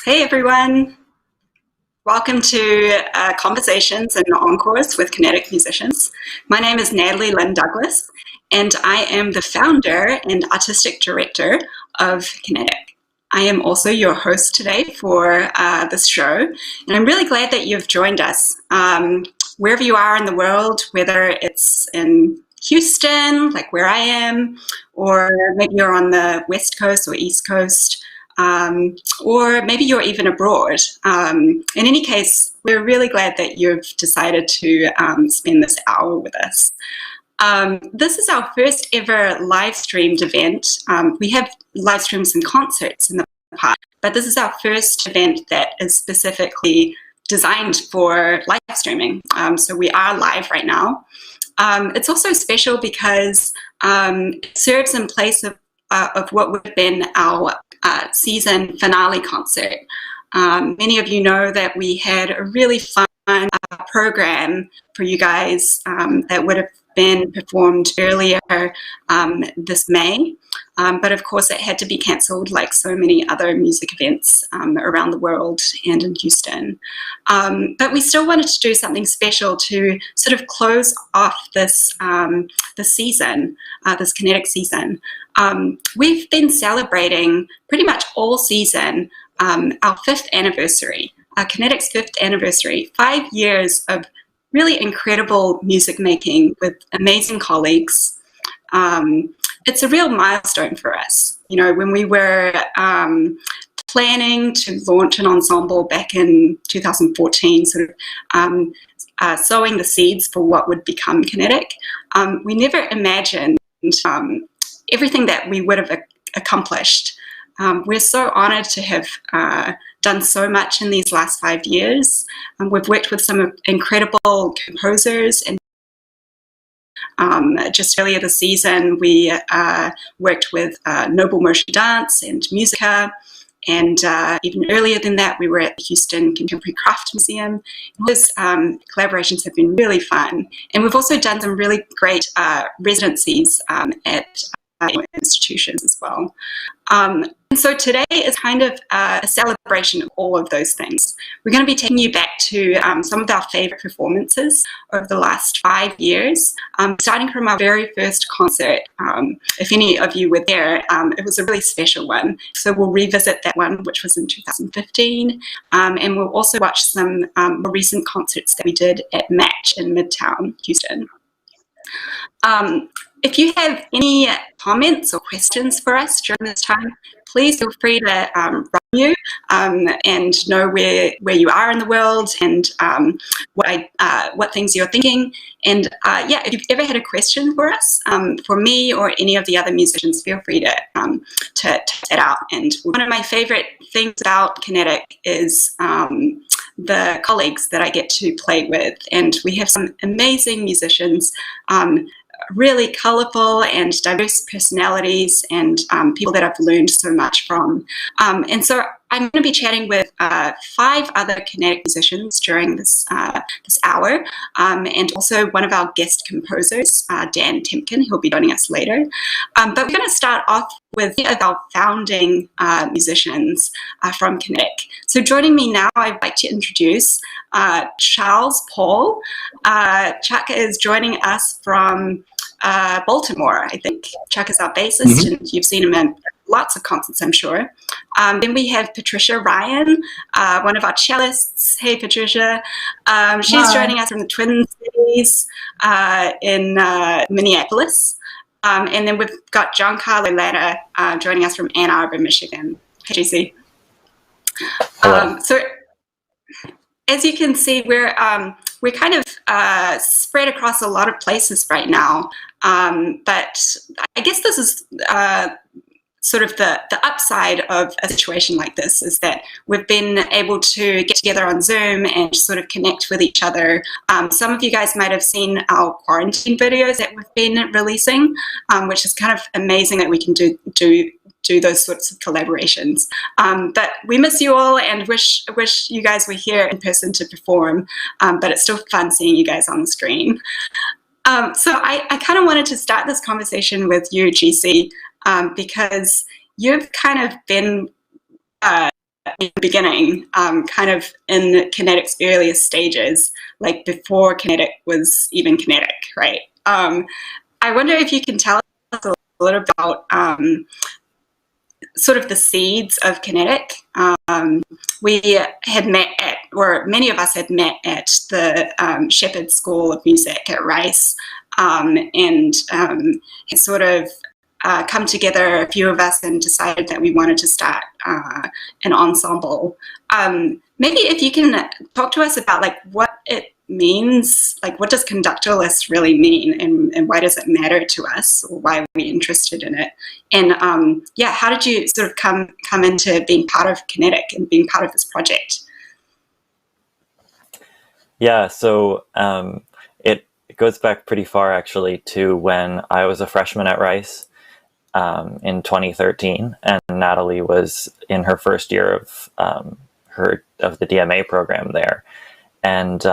Hey everyone, welcome to Conversations and Encores with Kinetic musicians. My name is Natalie Lynn Douglas, and I am the founder and artistic director of Kinetic. I am also your host today for this show, and I'm really glad that you've joined us. Wherever you are in the world, whether it's in Houston, like where I am, or maybe you're on the West Coast or East Coast, or maybe you're even abroad. In any case, we're really glad that you've decided to spend this hour with us. This is our first ever live streamed event. We have live streams and concerts in the past, but this is our first event that is specifically designed for live streaming. So we are live right now. It's also special because it serves in place of what would have been our season finale concert. Many of you know that we had a really fun program for you guys that would have been performed earlier this May, but of course it had to be cancelled like so many other music events around the world and in Houston. But we still wanted to do something special to sort of close off this season, this Kinetic season. We've been celebrating pretty much all season our 5th anniversary, Kinetic's 5th anniversary, 5 years of really incredible music making with amazing colleagues. It's a real milestone for us. You know, when we were planning to launch an ensemble back in 2014, sort of sowing the seeds for what would become Kinetic, we never imagined everything that we would have accomplished. We're so honored to have done so much in these last 5 years. We've worked with some incredible composers, and just earlier this season we worked with Noble Motion Dance and Musica, and even earlier than that we were at the Houston Contemporary Craft Museum. Those collaborations have been really fun, and we've also done some really great residencies at institutions as well. And so today is kind of a celebration of all of those things. We're going to be taking you back to some of our favorite performances over the last 5 years, starting from our very first concert. If any of you were there, it was a really special one. So we'll revisit that one, which was in 2015. And we'll also watch some more recent concerts that we did at Match in Midtown, Houston. If you have any comments or questions for us during this time, please feel free to write you and know where you are in the world and what things you're thinking. And yeah, if you've ever had a question for us, for me or any of the other musicians, feel free to type that out. And one of my favorite things about Kinetic is the colleagues that I get to play with, and we have some amazing musicians, really colorful and diverse personalities, and people that I've learned so much from. And so I'm going to be chatting with 5 other Kinetic musicians during this hour, and also one of our guest composers, Dan Temkin, who'll be joining us later. But we're going to start off with one of our founding musicians from Kinetic. So joining me now, I'd like to introduce Charles Paul. Chuck is joining us from Baltimore, I think. Chuck is our bassist, and you've seen him in lots of concerts, I'm sure. Then we have Patricia Ryan, one of our cellists. Hey, Patricia. She's joining us from the Twin Cities in Minneapolis. And then we've got Giancarlo Latta joining us from Ann Arbor, Michigan. Hey, GC. So as you can see, we're kind of spread across a lot of places right now. But I guess this is sort of the upside of a situation like this, is that we've been able to get together on Zoom and sort of connect with each other. Some of you guys might have seen our quarantine videos that we've been releasing, which is kind of amazing that we can do those sorts of collaborations. But we miss you all and wish you guys were here in person to perform, but it's still fun seeing you guys on the screen. So I kind of wanted to start this conversation with you, GC, because you've kind of been in the beginning, kind of in Kinetic's earliest stages, like before Kinetic was even Kinetic, right? I wonder if you can tell us a little about sort of the seeds of Kinetic. We had met at, or many of us had met at the Shepherd School of Music at Rice, and had sort of come together, a few of us, and decided that we wanted to start an ensemble. Maybe if you can talk to us about like what it means, like what does conductorless really mean, and why does it matter to us, or why are we interested in it? And yeah, how did you sort of come into being part of Kinetic and being part of this project? Yeah, so it goes back pretty far actually to when I was a freshman at Rice in 2013, and Natalie was in her first year of the DMA program there. And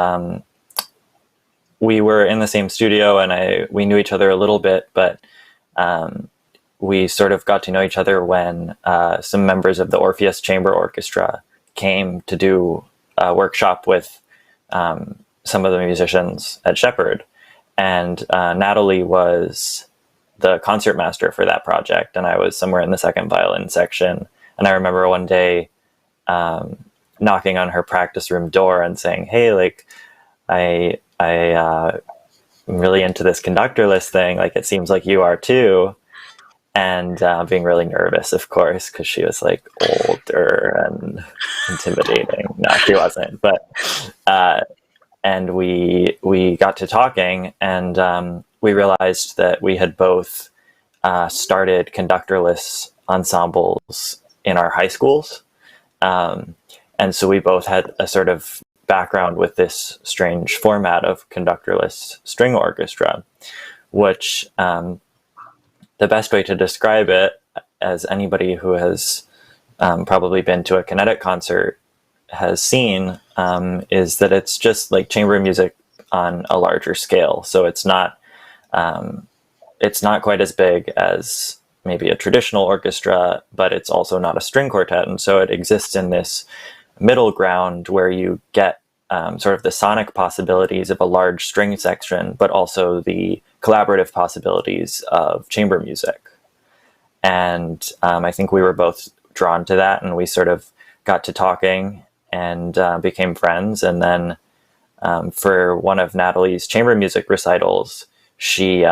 we were in the same studio, and we knew each other a little bit, but we sort of got to know each other when some members of the Orpheus Chamber Orchestra came to do a workshop with some of the musicians at Shepherd. And Natalie was the concertmaster for that project, and I was somewhere in the second violin section. And I remember one day knocking on her practice room door and saying, "Hey, like, I'm really into this conductorless thing. Like, it seems like you are too." And being really nervous, of course, because she was like older and intimidating. No, she wasn't. But and we got to talking, and we realized that we had both started conductorless ensembles in our high schools. And so we both had a sort of background with this strange format of conductorless string orchestra, which the best way to describe it, as anybody who has probably been to a Kinetic concert has seen, is that it's just like chamber music on a larger scale. So it's not quite as big as maybe a traditional orchestra, but it's also not a string quartet. And so it exists in this middle ground where you get sort of the sonic possibilities of a large string section, but also the collaborative possibilities of chamber music. And I think we were both drawn to that, and we sort of got to talking and became friends. And then for one of Natalie's chamber music recitals, she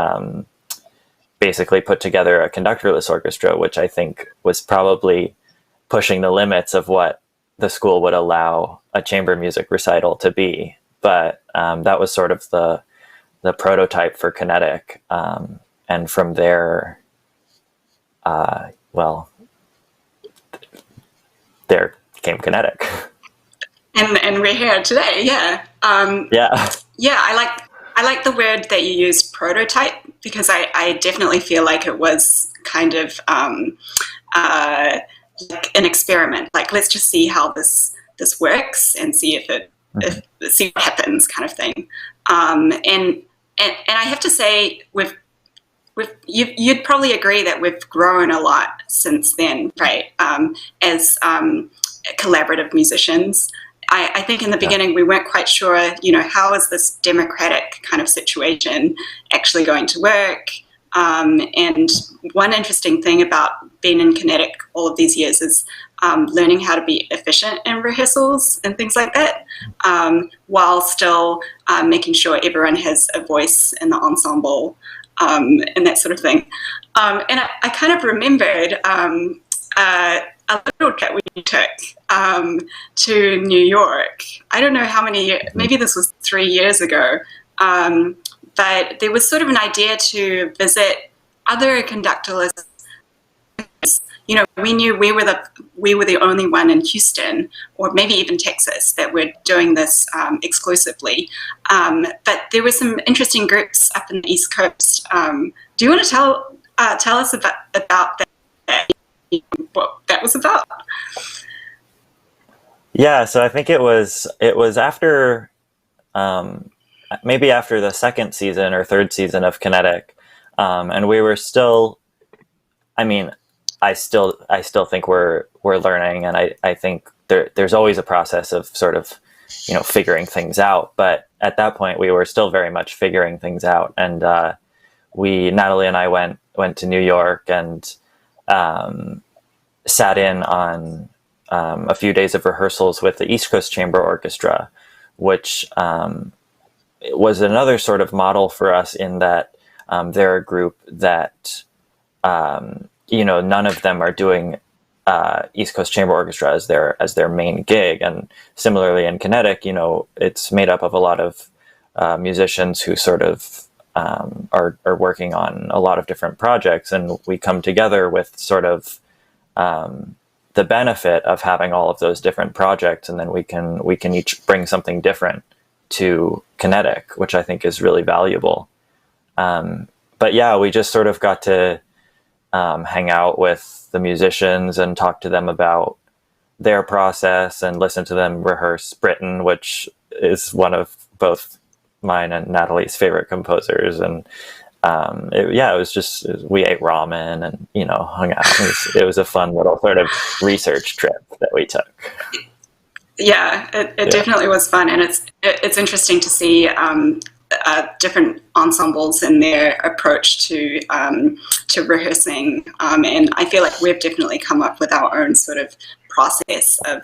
basically put together a conductorless orchestra, which I think was probably pushing the limits of what the school would allow a chamber music recital to be. But that was sort of the prototype for Kinetic. And from there, there came Kinetic. And we're here today, yeah. Yeah, I like the word that you used, prototype, because I definitely feel like it was kind of like an experiment. Like, let's just see how this works and see if see what happens, kind of thing. And I have to say, you'd probably agree that we've grown a lot since then, right? As collaborative musicians. I think in the beginning we weren't quite sure, how is this democratic kind of situation actually going to work? And one interesting thing about being in Kinetic all of these years is learning how to be efficient in rehearsals and things like that, while still making sure everyone has a voice in the ensemble, and that sort of thing. And I kind of remembered a little trip we took to New York. I don't know how many, maybe this was 3 years ago, but there was sort of an idea to visit other conductorless. You know, we knew we were the only one in Houston, or maybe even Texas, that were doing this exclusively. But there were some interesting groups up in the East Coast. Do you want to tell us about that? What that was about? Yeah, so I think it was after, maybe after the second season or third season of Kinetic, and we were still, I mean, I still think we're learning, and I think there's always a process of sort of, you know, figuring things out. But at that point, we were still very much figuring things out, and Natalie and I went to New York and sat in on a few days of rehearsals with the East Coast Chamber Orchestra, which was another sort of model for us in that they're a group that, you know, none of them are doing East Coast Chamber Orchestra as their main gig. And similarly in Kinetic, you know, it's made up of a lot of musicians who sort of are working on a lot of different projects, and we come together with sort of the benefit of having all of those different projects, and then we can each bring something different to Kinetic, which I think is really valuable. But yeah, we just sort of got to hang out with the musicians and talk to them about their process and listen to them rehearse Britain, which is one of both mine and Natalie's favorite composers. And it was just, we ate ramen and, you know, hung out. It was a fun little sort of research trip that we took. Yeah, it definitely was fun, and it's interesting to see different ensembles and their approach to rehearsing, and I feel like we've definitely come up with our own sort of process of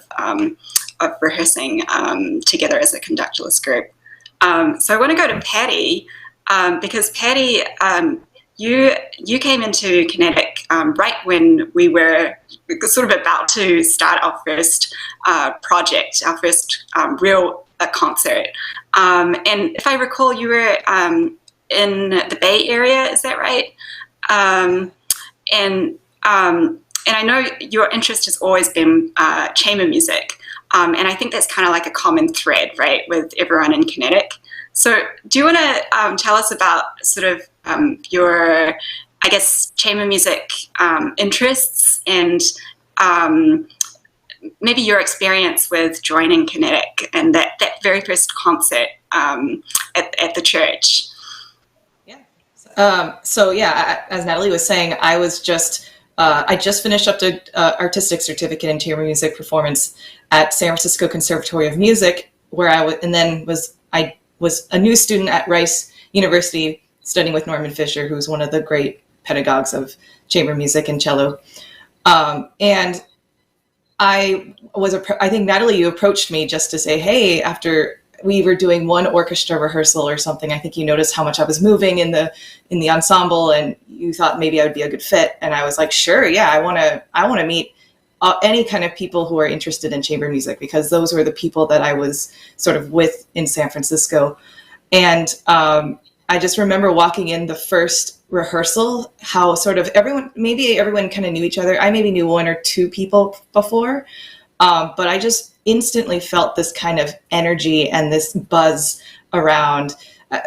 rehearsing together as a conductorless group. So I want to go to Patty, because Patty, you came into Kinetic right when we were sort of about to start our first project, our first real concert. And if I recall, you were in the Bay Area, is that right? And I know your interest has always been chamber music. And I think that's kind of like a common thread, right, with everyone in Kinetic. So do you want to tell us about sort of your, I guess, chamber music interests, and maybe your experience with joining Kinetic and that very first concert at the church? Yeah. So yeah, as Natalie was saying, I just finished up the artistic certificate in chamber music performance at San Francisco Conservatory of Music, where I was a new student at Rice University studying with Norman Fisher, who's one of the great pedagogues of chamber music and cello. And I think, Natalie, you approached me just to say, hey, after we were doing one orchestra rehearsal or something, I think you noticed how much I was moving in the ensemble, and you thought maybe I would be a good fit. And I was like, sure, yeah, I want to meet any kind of people who are interested in chamber music, because those were the people that I was sort of with in San Francisco. And I just remember walking in the first rehearsal, how sort of everyone kind of knew each other. I maybe knew one or two people before, but I just instantly felt this kind of energy and this buzz around.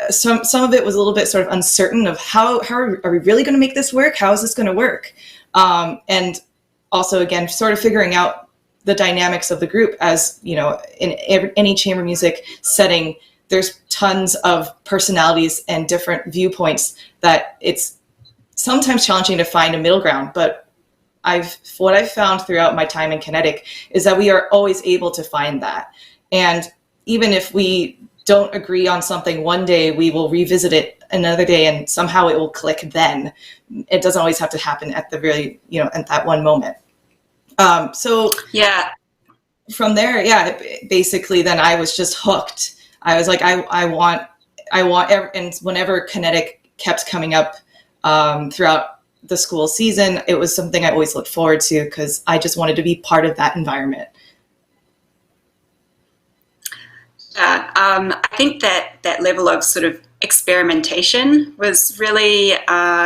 Some of it was a little bit sort of uncertain of how are we really going to make this work? How is this going to work? And also, again, sort of figuring out the dynamics of the group. As you know, in any chamber music setting, there's tons of personalities and different viewpoints that it's sometimes challenging to find a middle ground. But what I've found throughout my time in Kinetic is that we are always able to find that. And even if we don't agree on something one day, we will revisit it another day, and somehow it will click then. It doesn't always have to happen at the very, at that one moment. So yeah, from there, basically then I was just hooked. I was like, I want, and whenever Kinetic kept coming up throughout the school season, it was something I always looked forward to because I just wanted to be part of that environment. I think that level of sort of experimentation was really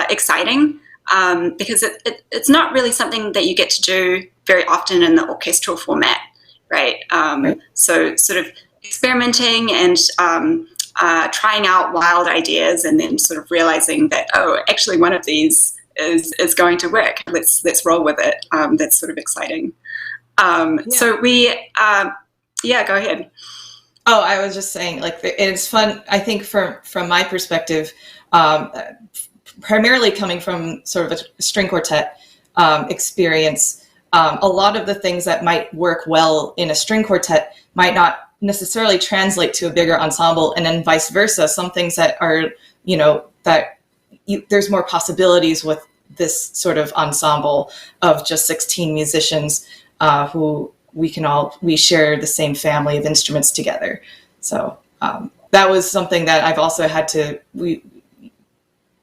exciting because it's not really something that you get to do very often in the orchestral format, right? Right. So sort of experimenting and trying out wild ideas and then sort of realizing that, oh, actually one of these is going to work. Let's roll with it. That's sort of exciting. So we, go ahead. Oh, I was just saying, like, it's fun. I think from my perspective, primarily coming from sort of a string quartet experience, a lot of the things that might work well in a string quartet might not necessarily translate to a bigger ensemble, and then vice versa. Some things that are, there's more possibilities with this sort of ensemble of just 16 musicians who we share the same family of instruments together. So that was something that I've also had to,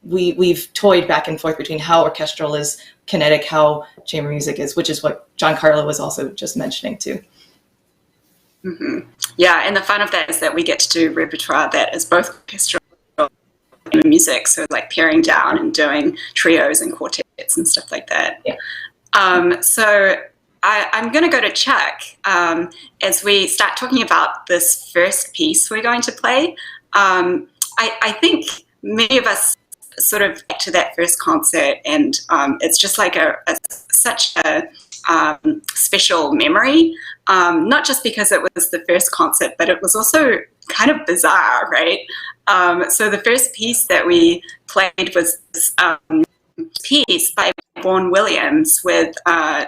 we've toyed back and forth between how orchestral is Kinetic, how chamber music is, which is what Giancarlo was also just mentioning too. Mm-hmm. Yeah, and the fun of that is that we get to do repertoire that is both orchestral and music, so like paring down and doing trios and quartets and stuff like that. Yeah. So I'm going to go to Chuck as we start talking about this first piece we're going to play. I think many of us sort of back to that first concert, and it's just like such a special memory, not just because it was the first concert, but it was also kind of bizarre, right? So the first piece that we played was this piece by Vaughan Williams with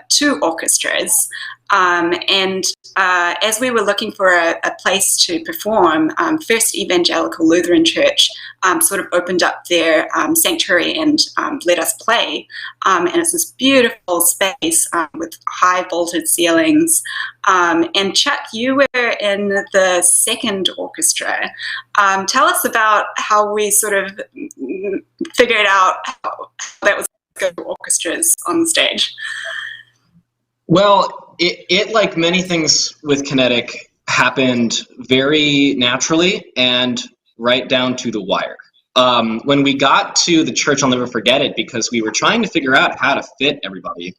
two orchestras. And as we were looking for a place to perform, First Evangelical Lutheran Church sort of opened up their sanctuary and let us play. And it's this beautiful space with high vaulted ceilings. And Chuck, you were in the second orchestra. Tell us about how we sort of figured out how that was good orchestras on the stage. Well, it like many things with Kinetic happened very naturally and right down to the wire. When we got to the church, I'll never forget it because we were trying to figure out how to fit everybody,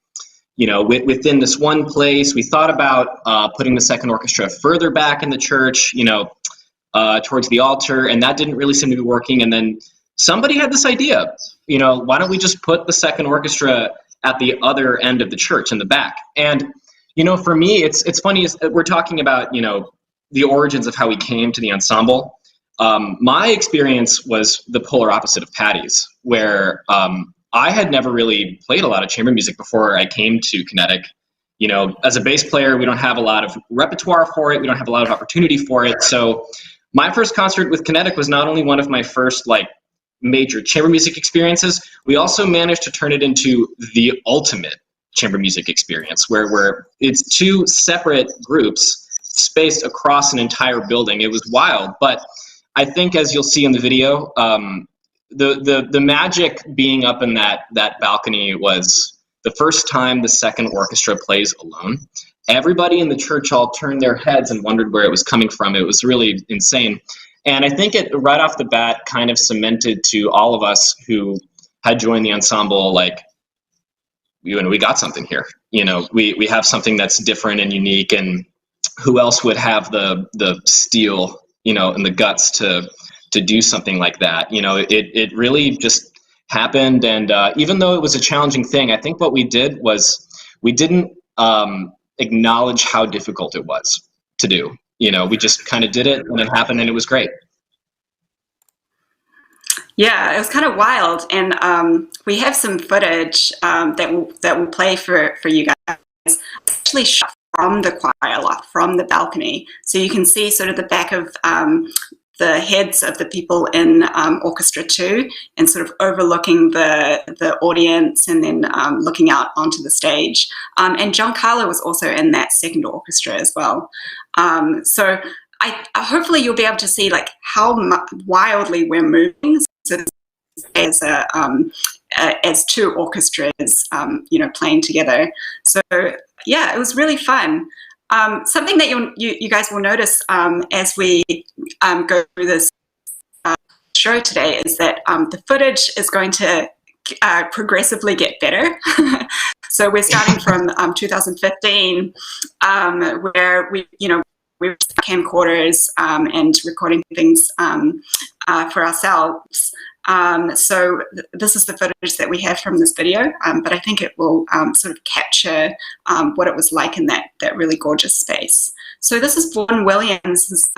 within this one place. We thought about putting the second orchestra further back in the church, towards the altar, and that didn't really seem to be working. And then somebody had this idea, why don't we just put the second orchestra at the other end of the church in the back? And for me, it's funny, we're talking about the origins of how we came to the ensemble. My experience was the polar opposite of Patty's, where I had never really played a lot of chamber music before I came to Kinetic. As a bass player, we don't have a lot of repertoire for it, we don't have a lot of opportunity for it. So my first concert with Kinetic was not only one of my first major chamber music experiences, we also managed to turn it into the ultimate chamber music experience, where it's two separate groups spaced across an entire building. It was wild, but I think, as you'll see in the video, the magic being up in that balcony was the first time the second orchestra plays alone. Everybody in the church all turned their heads and wondered where it was coming from. It was really insane. And I think it right off the bat kind of cemented to all of us who had joined the ensemble, we got something here. We have something that's different and unique, and who else would have the steel, and the guts to do something like that? It really just happened. And even though it was a challenging thing, I think what we did was we didn't acknowledge how difficult it was to do. We just kind of did it, and it happened, and it was great. Yeah, it was kind of wild, and we have some footage that will play for you guys. It's actually shot from the choir loft, from the balcony, so you can see sort of the back of the heads of the people in orchestra 2 and sort of overlooking the audience and then looking out onto the stage. And John Carlo was also in that second orchestra as well. So hopefully you'll be able to see like how wildly we're moving. So as two orchestras, playing together. So yeah, it was really fun. Something that you guys will notice as we go through this show today is that the footage is going to progressively get better. So we're starting from 2015, where we were camcorders and recording things for ourselves. So this is the footage that we have from this video, but I think it will sort of capture what it was like in that really gorgeous space. So this is Vaughan Williams'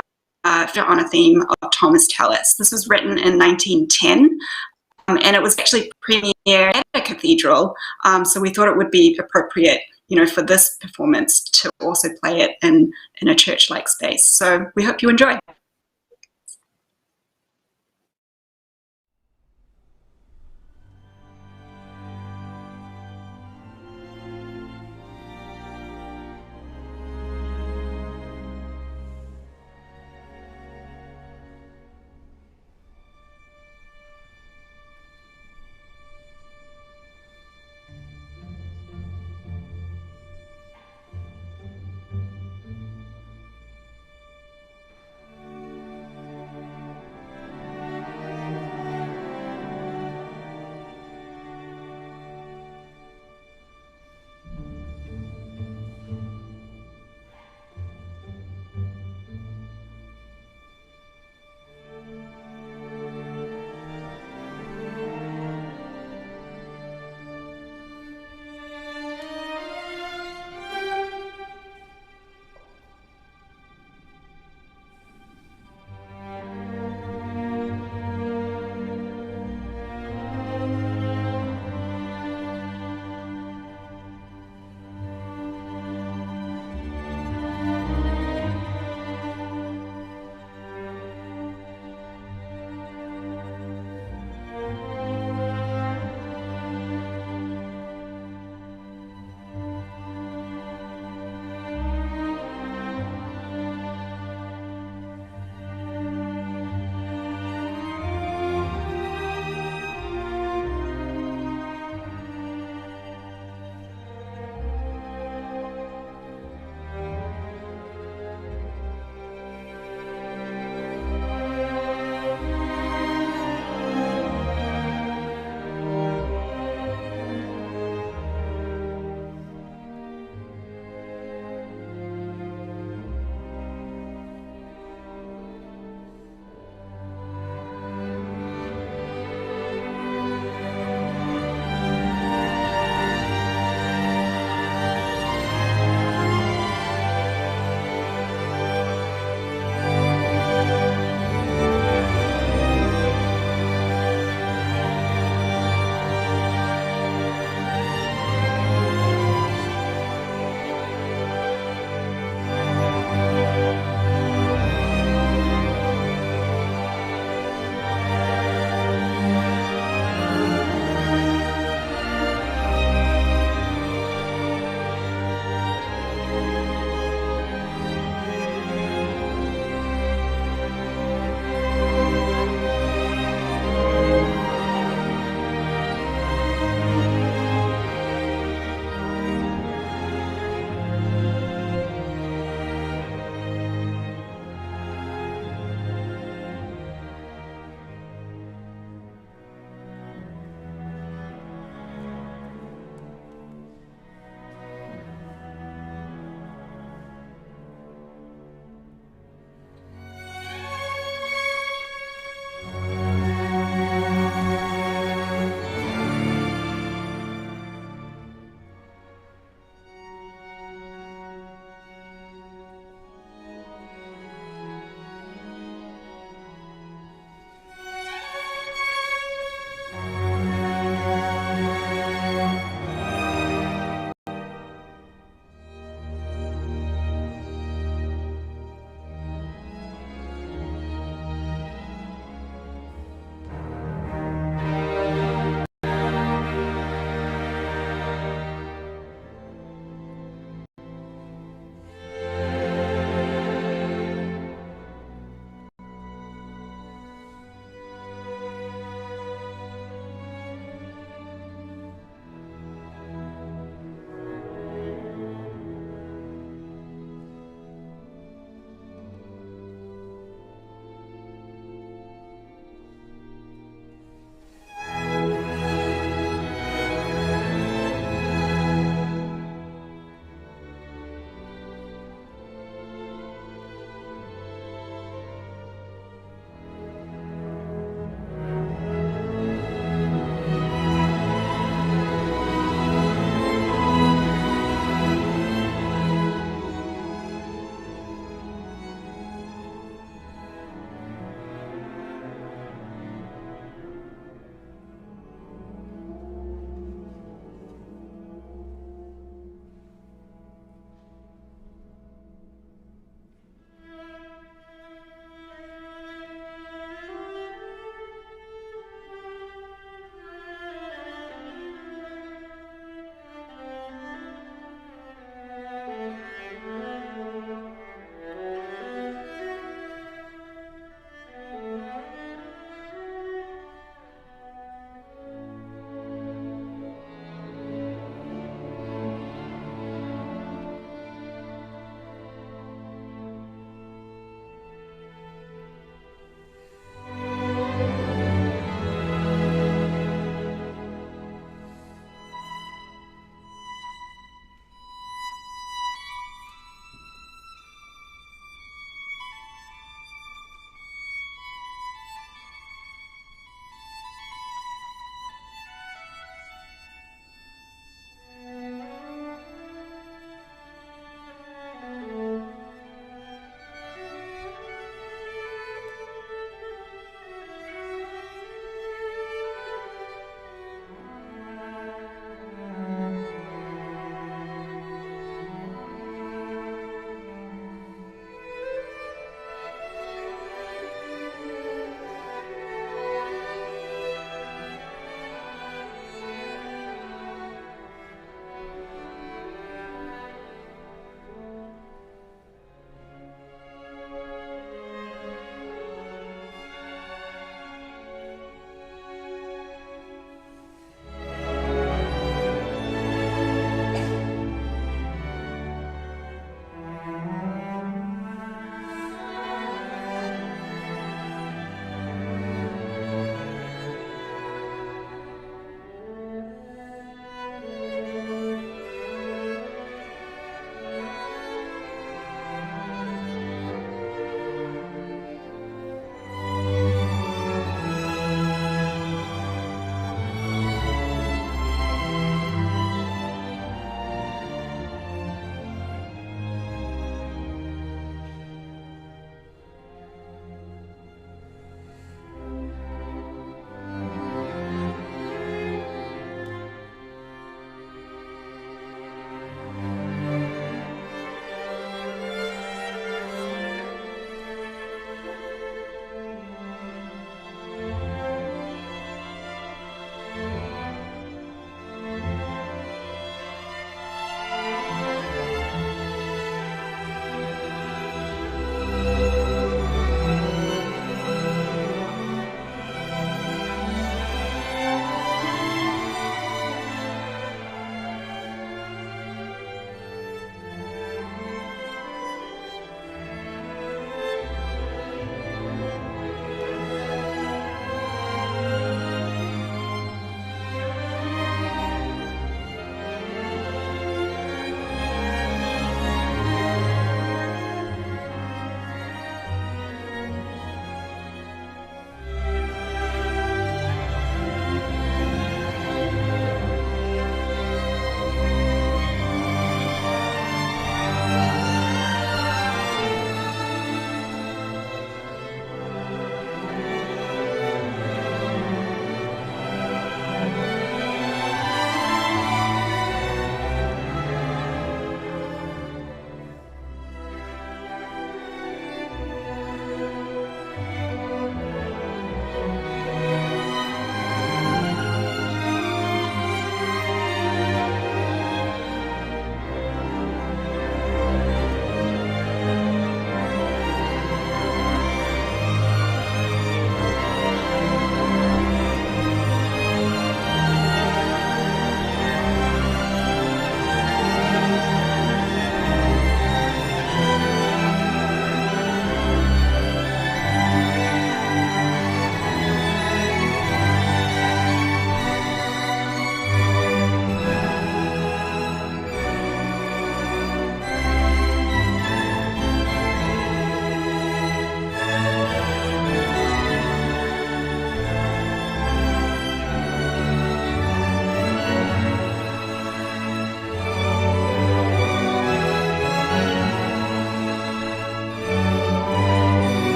on a theme of Thomas Tallis. This was written in 1910, and it was actually premiered at a cathedral. So we thought it would be appropriate, for this performance to also play it in a church-like space. So we hope you enjoy.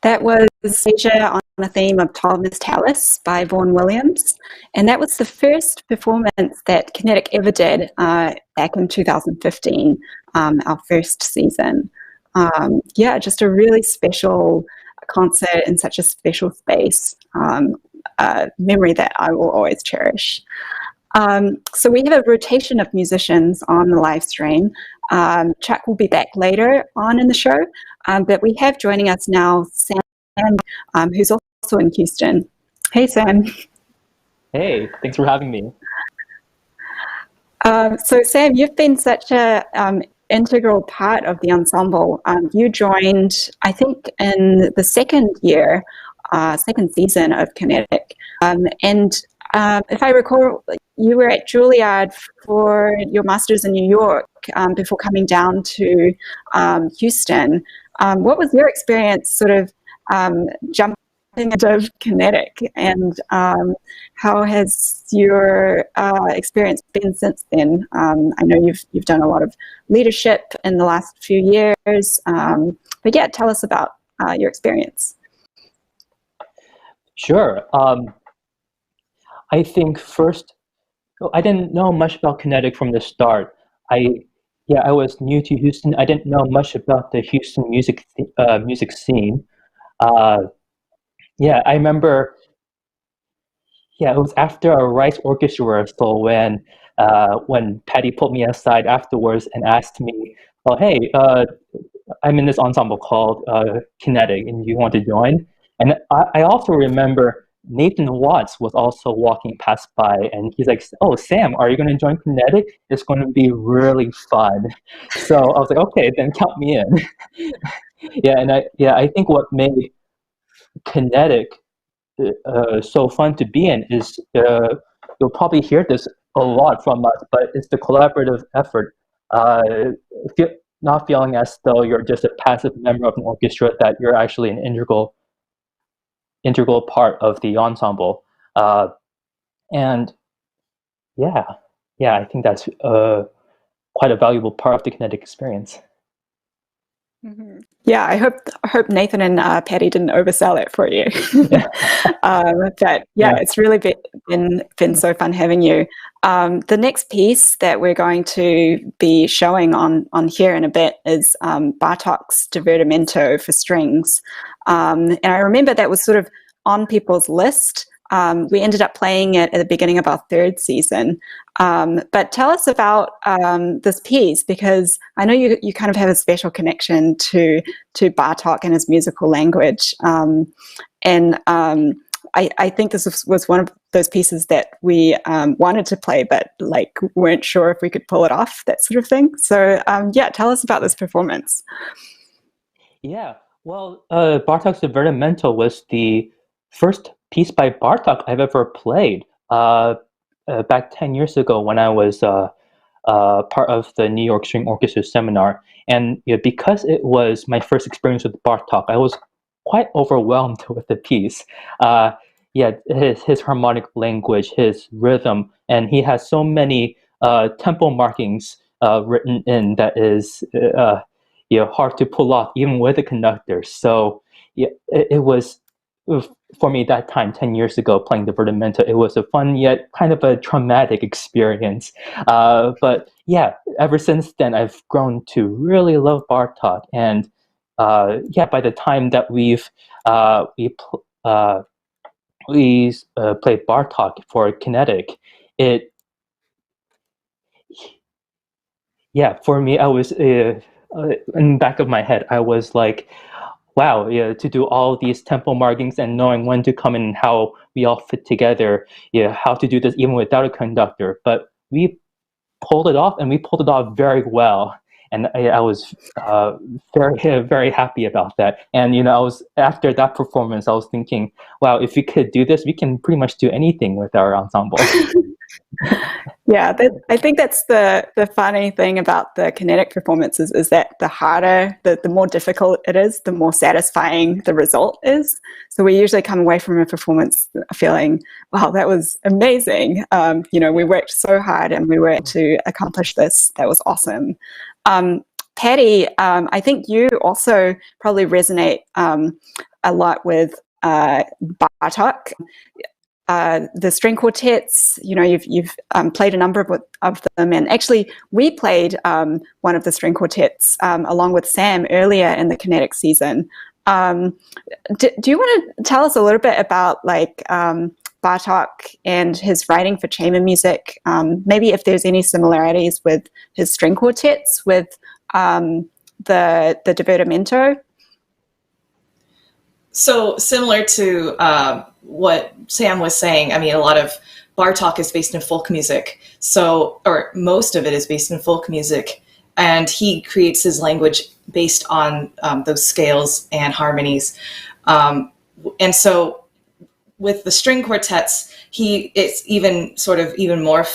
That was Seizure on a Theme of Ptolemy's Talus by Vaughan Williams. And that was the first performance that Kinetic ever did back in 2015, our first season. Just a really special concert in such a special space, memory that I will always cherish. So we have a rotation of musicians on the live stream. Chuck will be back later on in the show, but we have joining us now Sam, who's also in Houston. Hey, Sam. Hey, thanks for having me. So Sam, you've been such a integral part of the ensemble. You joined, I think, in the second season of Kinetic. If I recall, you were at Juilliard for your master's in New York before coming down to Houston. What was your experience sort of jumping into Kinetic, and how has your experience been since then? I know you've done a lot of leadership in the last few years, but yeah, tell us about your experience. Sure. I think first, I didn't know much about Kinetic from the start. I was new to Houston. I didn't know much about the Houston music scene. I remember. Yeah, it was after a Rice Orchestra rehearsal when Patty pulled me aside afterwards and asked me, "Oh, hey, I'm in this ensemble called Kinetic, and you want to join?" And I also remember Nathan Watts was also walking past by, and he's like, "Oh, Sam, are you going to join Kinetic? It's going to be really fun." So I was like, "Okay, then count me in." I think what made Kinetic so fun to be in is you'll probably hear this a lot from us, but it's the collaborative effort. Not feeling as though you're just a passive member of an orchestra, that you're actually an integral part of the ensemble. I think that's quite a valuable part of the Kinetic experience. Mm-hmm. Yeah, I hope Nathan and Patty didn't oversell it for you. It's really been so fun having you. The next piece that we're going to be showing on here in a bit is Bartok's Divertimento for strings. And I remember that was sort of on people's list. We ended up playing it at the beginning of our third season. But tell us about this piece, because I know you kind of have a special connection to Bartok and his musical language. I think this was one of those pieces that we wanted to play, but weren't sure if we could pull it off, that sort of thing. So tell us about this performance. Yeah, well, Bartok's Divertimento was the first piece by Bartok I've ever played back 10 years ago when I was part of the New York String Orchestra seminar. And because it was my first experience with Bartok, I was quite overwhelmed with the piece. His harmonic language, his rhythm, and he has so many tempo markings written in that is hard to pull off even with a conductor. So it was, for me that time 10 years ago playing the Divertimento, it was a fun yet kind of a traumatic experience. But ever since then I've grown to really love Bartok, and by the time that we played Bartok for Kinetic, for me, I was in the back of my head, I was like, wow, to do all these tempo markings and knowing when to come in and how we all fit together, how to do this even without a conductor. But we pulled it off, and we pulled it off very well. And I was very, very happy about that. And I was, after that performance, I was thinking, wow, if we could do this, we can pretty much do anything with our ensemble. I think that's the funny thing about the Kinetic performances is that the harder, the more difficult it is, the more satisfying the result is. So we usually come away from a performance feeling, wow, that was amazing. We worked so hard and we were able to accomplish this. That was awesome. Patty, I think you also probably resonate a lot with Bartok. The string quartets, you've played a number of them, and actually we played one of the string quartets along with Sam earlier in the Kinetic season. Do you want to tell us a little bit about Bartok and his writing for chamber music? Maybe if there's any similarities with his string quartets with the Divertimento. So similar to what Sam was saying, I mean, a lot of Bartok is based in folk music, or most of it is based in folk music, and he creates his language based on those scales and harmonies. And so with the string quartets, it's even more,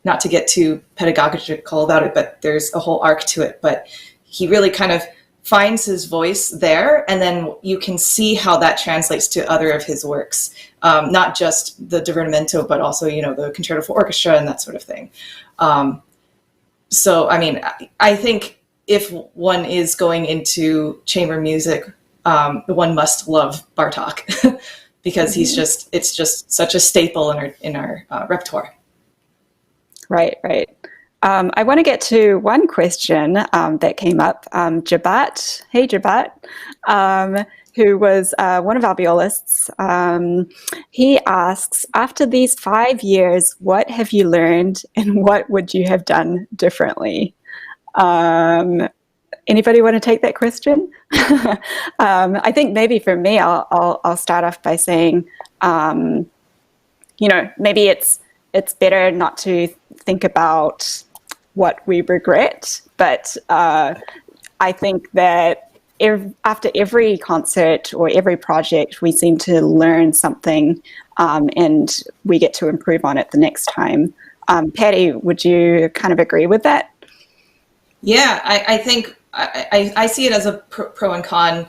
not to get too pedagogical about it, but there's a whole arc to it, but he really kind of finds his voice there, and then you can see how that translates to other of his works, not just the Divertimento, but also, the Concerto for Orchestra and that sort of thing. So, I mean, I think if one is going into chamber music, one must love Bartok because it's just such a staple in our repertoire. Right. I want to get to one question that came up. Jabat, hey Jabat, who was one of our violists, he asks, after these 5 years, what have you learned and what would you have done differently? Anybody want to take that question? I think maybe for me, I'll start off by saying, maybe it's better not to think about what we regret, but I think that after every concert or every project, we seem to learn something and we get to improve on it the next time. Patty, would you kind of agree with that? Yeah, I think I see it as a pro and con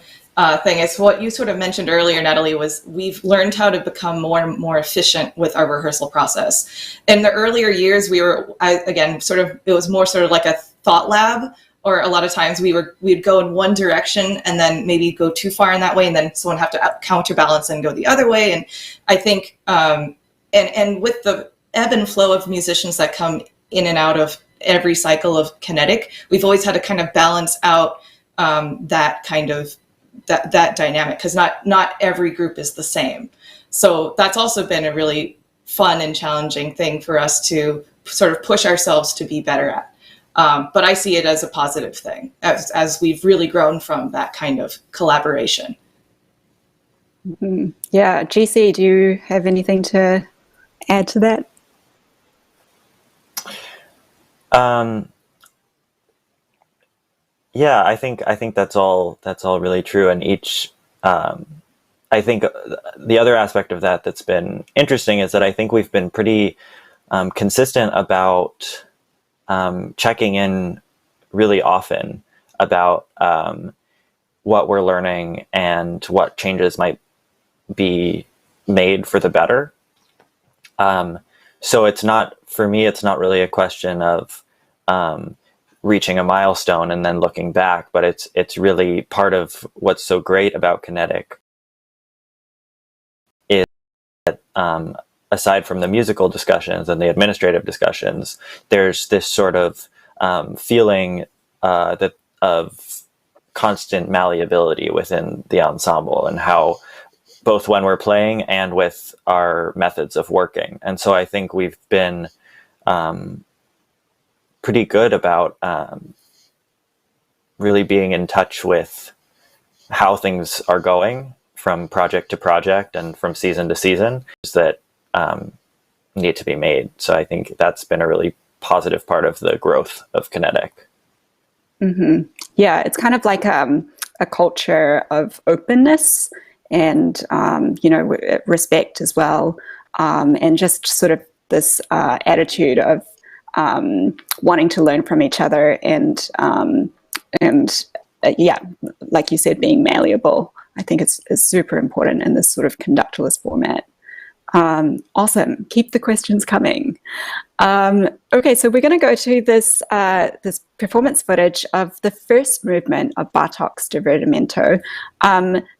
thing. It's what you sort of mentioned earlier, Natalie, was we've learned how to become more and more efficient with our rehearsal process. In the earlier years, it was more sort of like a thought lab, or a lot of times we'd go in one direction and then maybe go too far in that way, and then someone have to counterbalance and go the other way. And I think, and with the ebb and flow of musicians that come in and out of every cycle of Kinetic, we've always had to kind of balance out that kind of that dynamic, because not every group is the same. So that's also been a really fun and challenging thing for us to sort of push ourselves to be better at. But I see it as a positive thing, as we've really grown from that kind of collaboration. Mm-hmm. Yeah, GC, do you have anything to add to that? Yeah, I think that's all really true. And I think the other aspect of that that's been interesting is that I think we've been pretty consistent about checking in really often about what we're learning and what changes might be made for the better. So for me, it's not really a question of reaching a milestone and then looking back, but it's really part of what's so great about Kinetic is that aside from the musical discussions and the administrative discussions, there's this sort of feeling of constant malleability within the ensemble, and how both when we're playing and with our methods of working. And so I think we've been pretty good about really being in touch with how things are going from project to project and from season to season that need to be made. So I think that's been a really positive part of the growth of Kinetic. Mm-hmm. Yeah, it's kind of like a culture of openness and respect as well, and just sort of this attitude of wanting to learn from each other and like you said, being malleable. I think it's super important in this sort of conductorless format. Awesome. Keep the questions coming. Okay, so we're going to go to this this performance footage of the first movement of Bartok's Divertimento.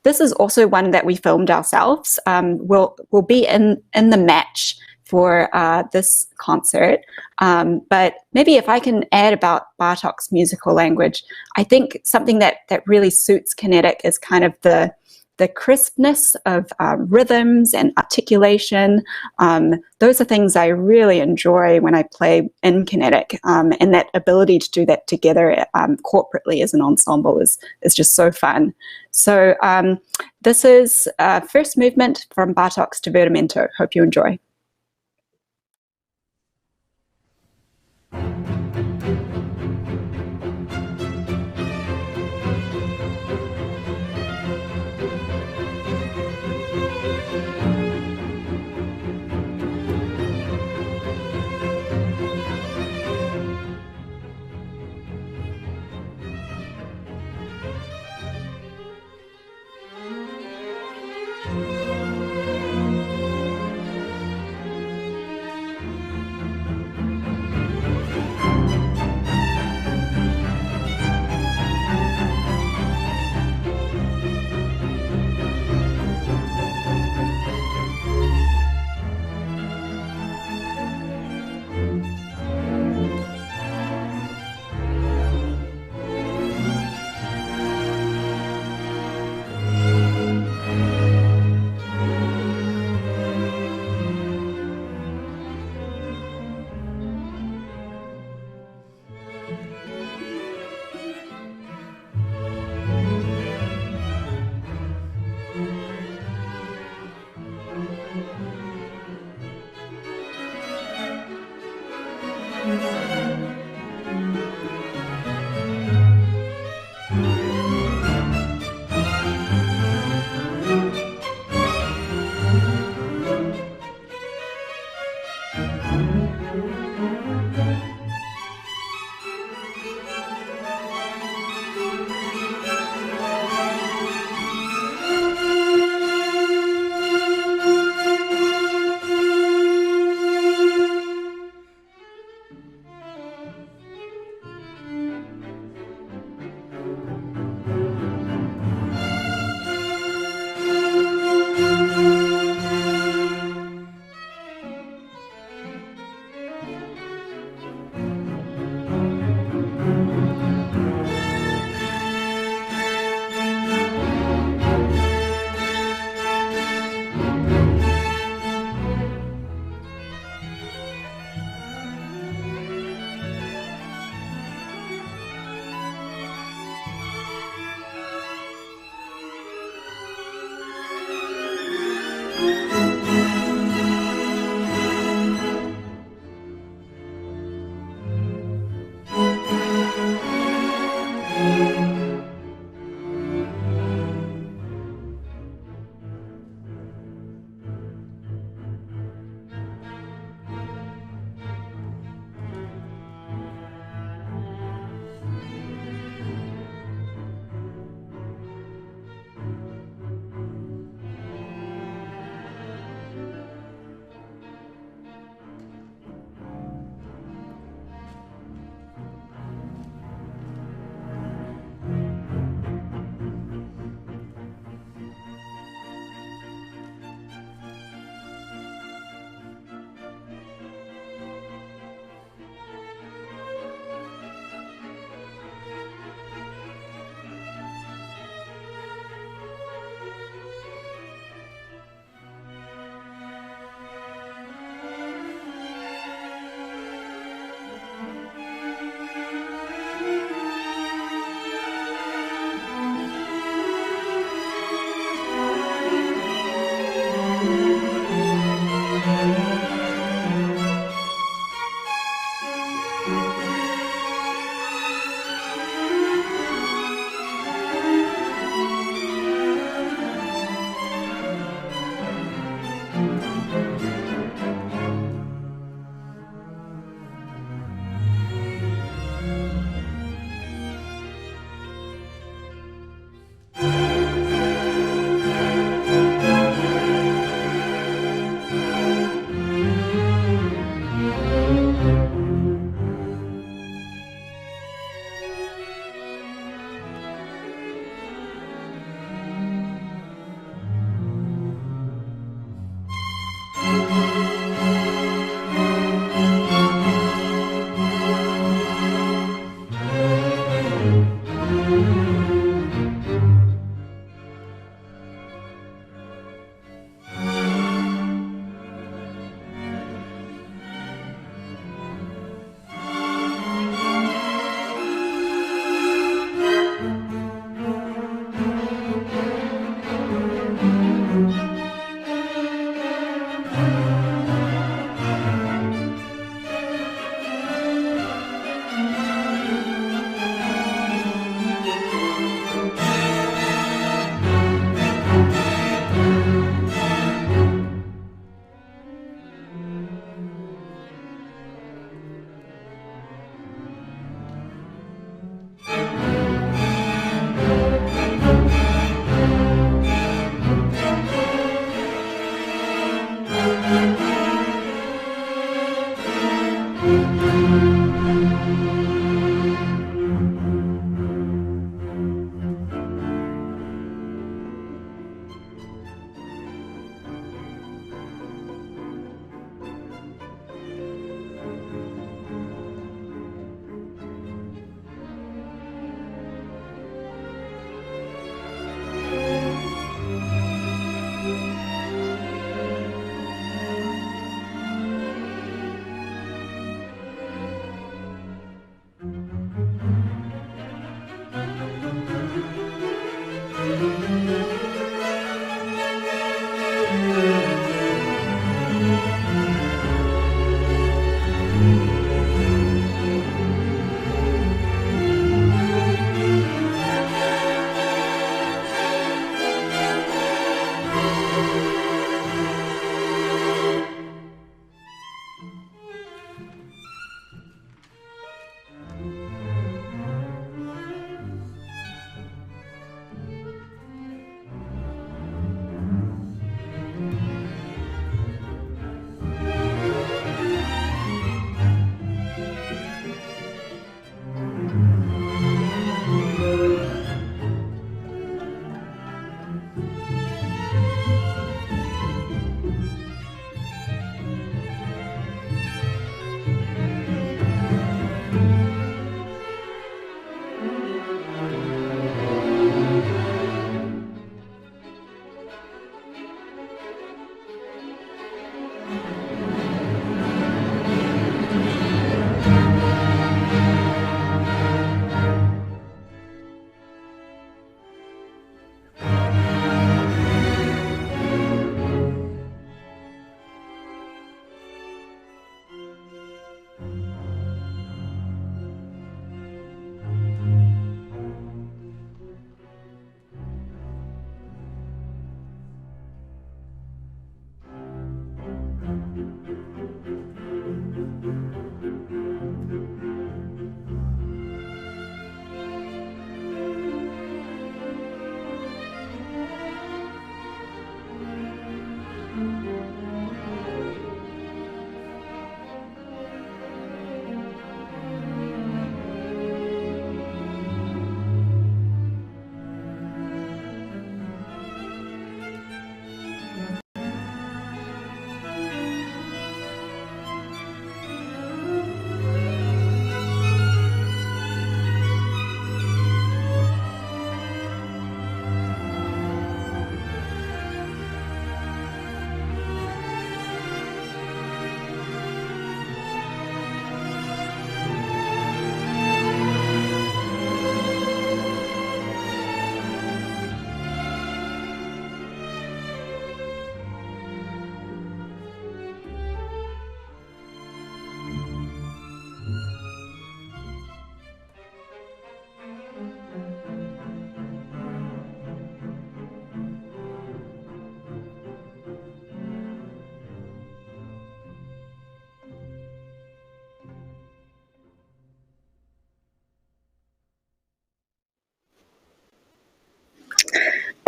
This is also one that we filmed ourselves. We'll be in the match for this concert. But maybe if I can add about Bartok's musical language, I think something that really suits Kinetic is kind of the crispness of rhythms and articulation. Those are things I really enjoy when I play in Kinetic, and that ability to do that together corporately as an ensemble is just so fun. So this is first movement from Bartok's Divertimento. Hope you enjoy.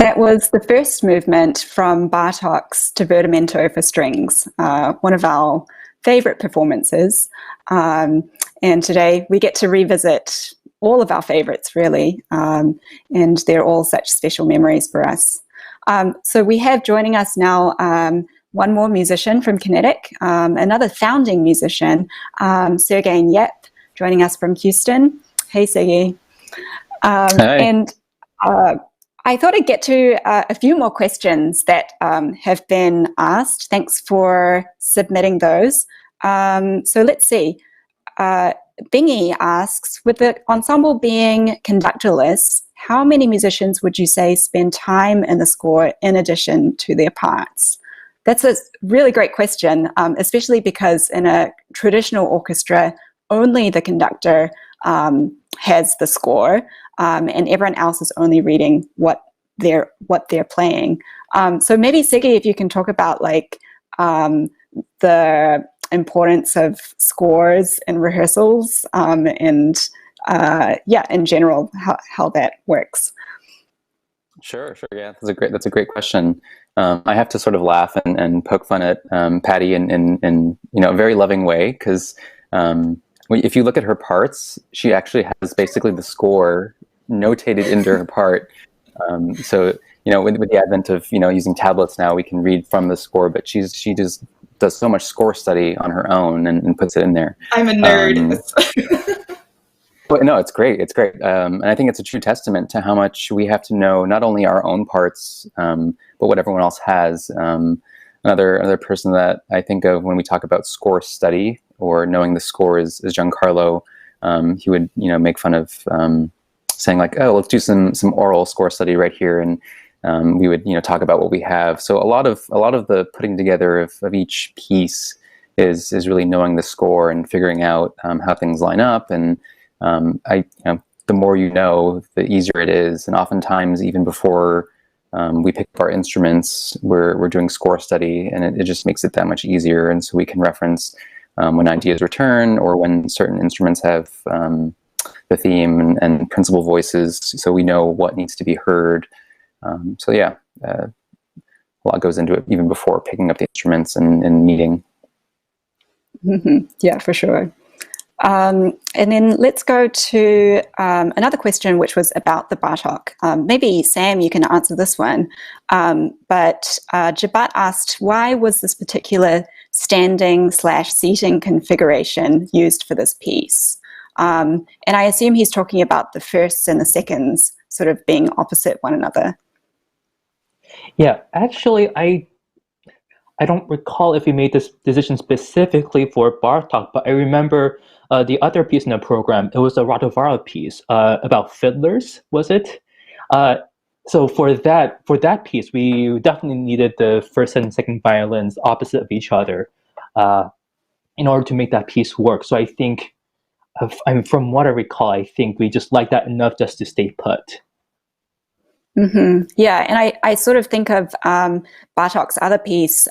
That was the first movement from Bartok's Divertimento for strings, one of our favorite performances. And today we get to revisit all of our favorites, really, and they're all such special memories for us. So we have joining us now one more musician from Kinetic, another founding musician, Sergey Yep, joining us from Houston. Hey, Sergey. Hi. And I thought I'd get to a few more questions that have been asked. Thanks for submitting those. So let's see. Bingy asks, with the ensemble being conductorless, how many musicians would you say spend time in the score in addition to their parts? That's a really great question, especially because in a traditional orchestra, only the conductor has the score, and everyone else is only reading what they're playing. So maybe Siggy, if you can talk about like the importance of scores and rehearsals, and in general how that works. Sure. Yeah, that's a great question. I have to sort of laugh and poke fun at Patty in a very loving way, because if you look at her parts, she actually has basically the score notated into her part. So with the advent of using tablets now, we can read from the score, but she just does so much score study on her own and puts it in there. I'm a nerd. But no, it's great. And I think it's a true testament to how much we have to know not only our own parts, but what everyone else has. Another person that I think of when we talk about score study or knowing the score is Giancarlo. He would make fun of saying like, oh, let's do some oral score study right here, and we would talk about what we have. So a lot of the putting together of each piece is really knowing the score and figuring out how things line up. And the more you know, the easier it is. And oftentimes, even before we pick up our instruments, we're doing score study, and it just makes it that much easier. And so we can reference when ideas return, or when certain instruments have the theme and principal voices, so we know what needs to be heard. A lot goes into it even before picking up the instruments and meeting. Mm-hmm. Yeah, for sure. And then let's go to another question, which was about the Bartok. Maybe Sam, you can answer this one. But Jabat asked, why was this particular standing/seating configuration used for this piece? And I assume he's talking about the firsts and the seconds sort of being opposite one another. Yeah, actually, I don't recall if we made this decision specifically for Bartok, but I remember the other piece in the program. It was a Radovara piece about fiddlers, was it? So for that piece, we definitely needed the first and second violins opposite of each other in order to make that piece work. So I think, from what I recall, I think we just liked that enough just to stay put. Mm-hmm. Yeah, and I sort of think of Bartok's other piece,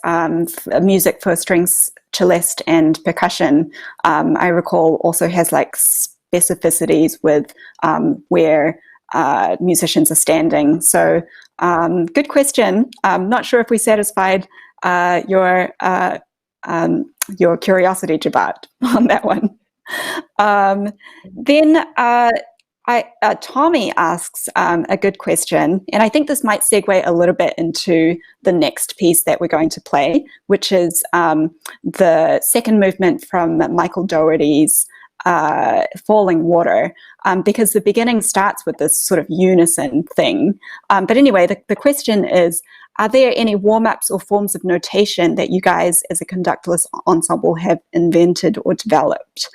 music for strings, cellist, and percussion. I recall also has like specificities with where musicians are standing. So good question. I'm not sure if we satisfied your curiosity, Jabat, on that one. Then Tommy asks a good question, and I think this might segue a little bit into the next piece that we're going to play, which is the second movement from Michael Dougherty's Fallingwater, because the beginning starts with this sort of unison thing. But anyway, the question is, are there any warm-ups or forms of notation that you guys as a conductorless ensemble have invented or developed?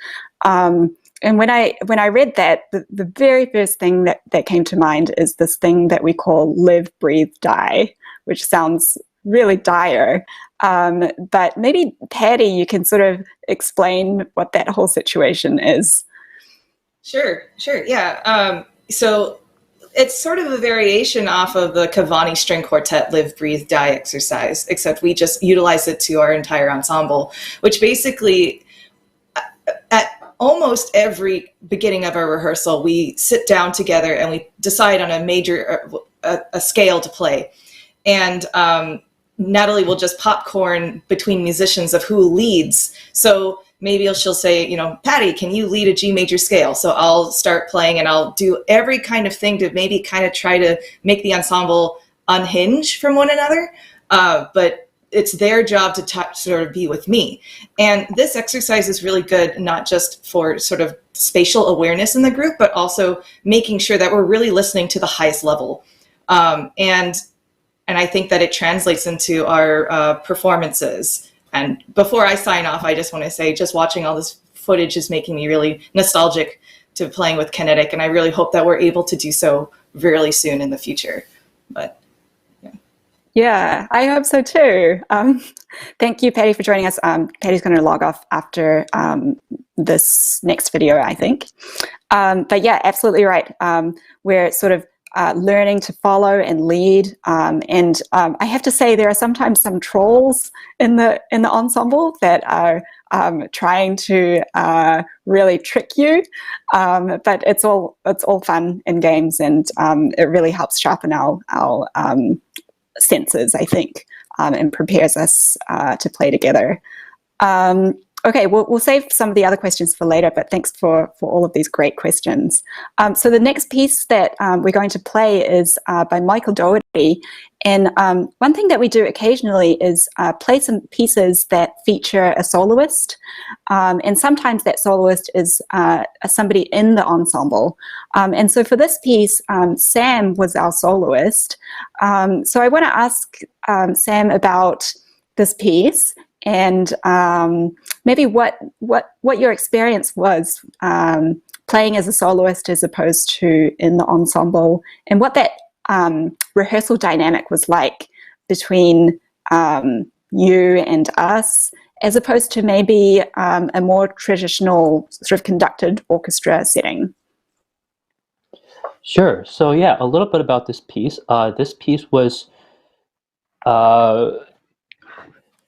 And when I read that, the very first thing that came to mind is this thing that we call live, breathe, die, which sounds really dire. But maybe, Patty, you can sort of explain what that whole situation is. Sure, yeah. So it's sort of a variation off of the Cavani string quartet live, breathe, die exercise, except we just utilize it to our entire ensemble, which basically at almost every beginning of our rehearsal, we sit down together and we decide on a major a scale to play. And Natalie will just popcorn between musicians of who leads. So maybe she'll say, Patty, can you lead a G major scale? So I'll start playing and I'll do every kind of thing to maybe kind of try to make the ensemble unhinge from one another. But it's their job to sort of be with me. And this exercise is really good, not just for sort of spatial awareness in the group, but also making sure that we're really listening to the highest level. And I think that it translates into our performances. And before I sign off, I just want to say, just watching all this footage is making me really nostalgic to playing with Kinetic. And I really hope that we're able to do so really soon in the future. But yeah, I hope so too. Thank you, Patty, for joining us. Patty's going to log off after this next video, I think. But yeah, absolutely right. We're sort of learning to follow and lead, and I have to say there are sometimes some trolls in the ensemble that are trying to really trick you, but it's all fun and games, and it really helps sharpen our senses, I think, and prepares us to play together. Okay, we'll save some of the other questions for later, but thanks for all of these great questions. So the next piece that we're going to play is by Michael Dougherty. And one thing that we do occasionally is play some pieces that feature a soloist. And sometimes that soloist is somebody in the ensemble. And so for this piece, Sam was our soloist. So I want to ask Sam about this piece, and maybe what your experience was playing as a soloist as opposed to in the ensemble, and what that rehearsal dynamic was like between you and us, as opposed to maybe a more traditional sort of conducted orchestra setting. Sure. So yeah, a little bit about this piece. This piece was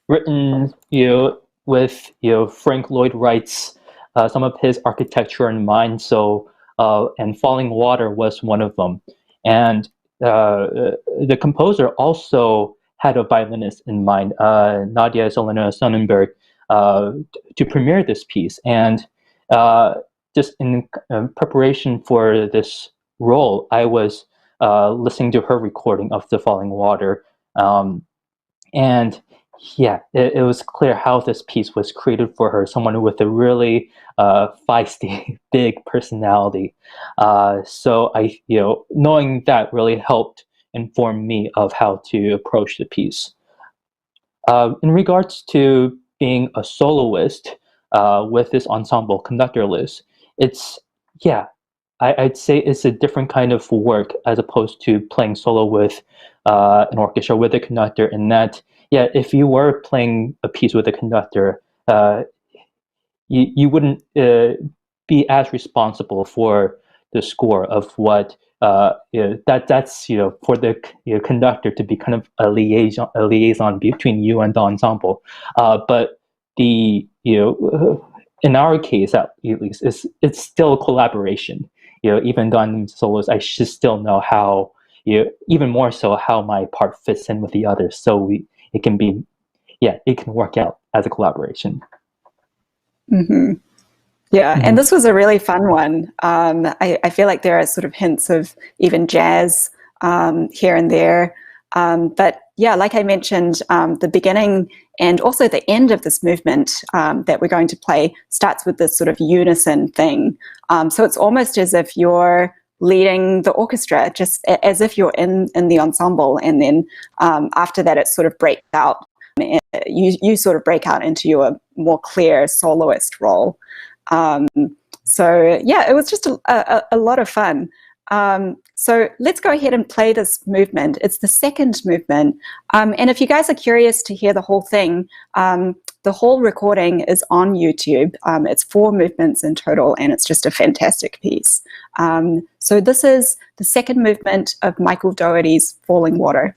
written, with Frank Lloyd Wright's some of his architecture in mind. So and Fallingwater was one of them, and the composer also had a violinist in mind, Nadia Zelena Sonnenberg, to premiere this piece. And just in preparation for this role, I was listening to her recording of the Fallingwater, and yeah, it was clear how this piece was created for her, someone with a really feisty, big personality. So I, knowing that really helped inform me of how to approach the piece. In regards to being a soloist with this ensemble conductor list, I'd say it's a different kind of work as opposed to playing solo with an orchestra with a conductor, in that, if you were playing a piece with a conductor, you wouldn't be as responsible for the score of what that's for the conductor to be kind of a liaison between you and the ensemble. But the in our case, at least, it's still a collaboration. Even though I'm soloist, I should still know how, even more so, how my part fits in with the others. So it can work out as a collaboration. Mm-hmm. Yeah, mm-hmm. And this was a really fun one. I feel like there are sort of hints of even jazz here and there. But yeah, like I mentioned, the beginning and also the end of this movement that we're going to play starts with this sort of unison thing. So it's almost as if you're leading the orchestra, just as if you're in the ensemble. And then after that, it sort of breaks out. You sort of break out into your more clear soloist role. So yeah, it was just a lot of fun. So let's go ahead and play this movement. It's the second movement. And if you guys are curious to hear the whole thing, the whole recording is on YouTube. It's 4 movements in total, and it's just a fantastic piece. So this is the second movement of Michael Dougherty's Fallingwater.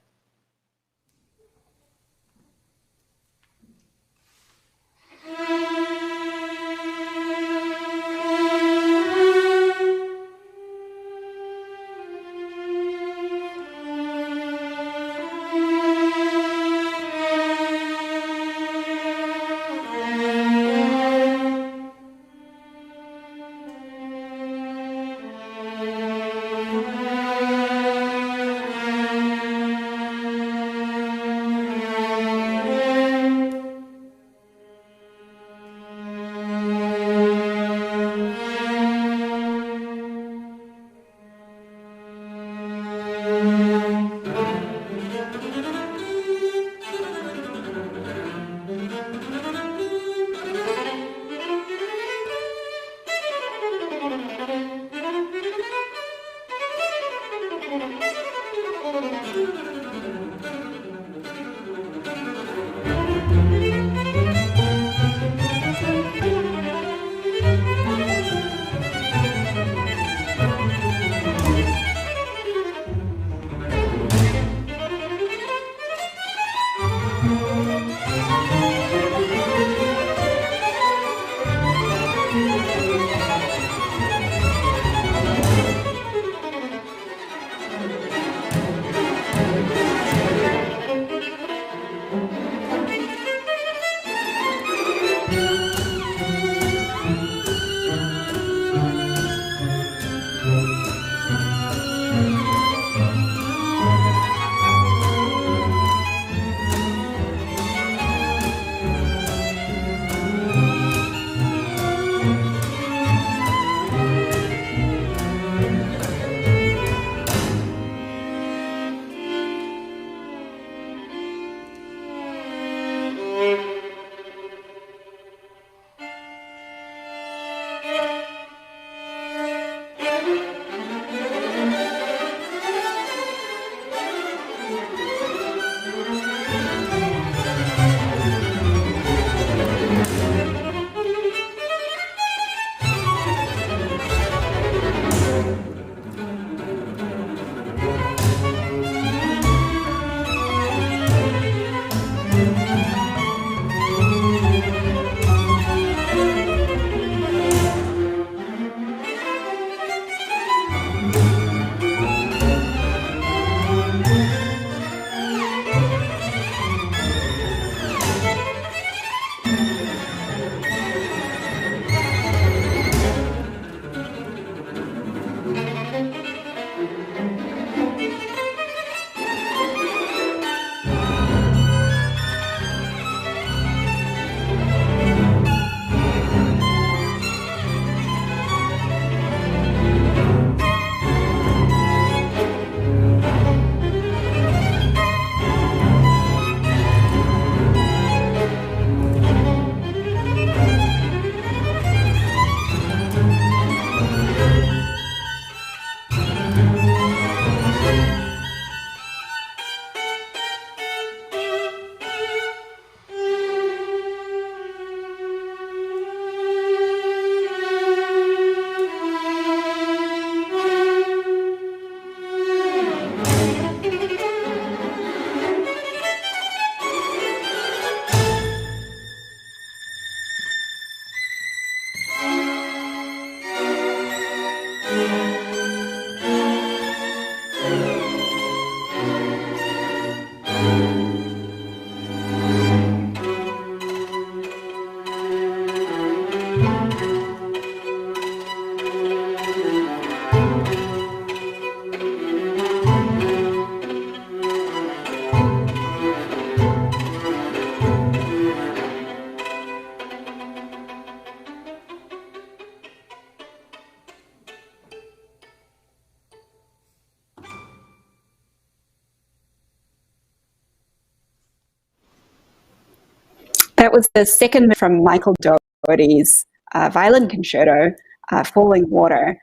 That was the second from Michael Dougherty's violin concerto, Fallingwater,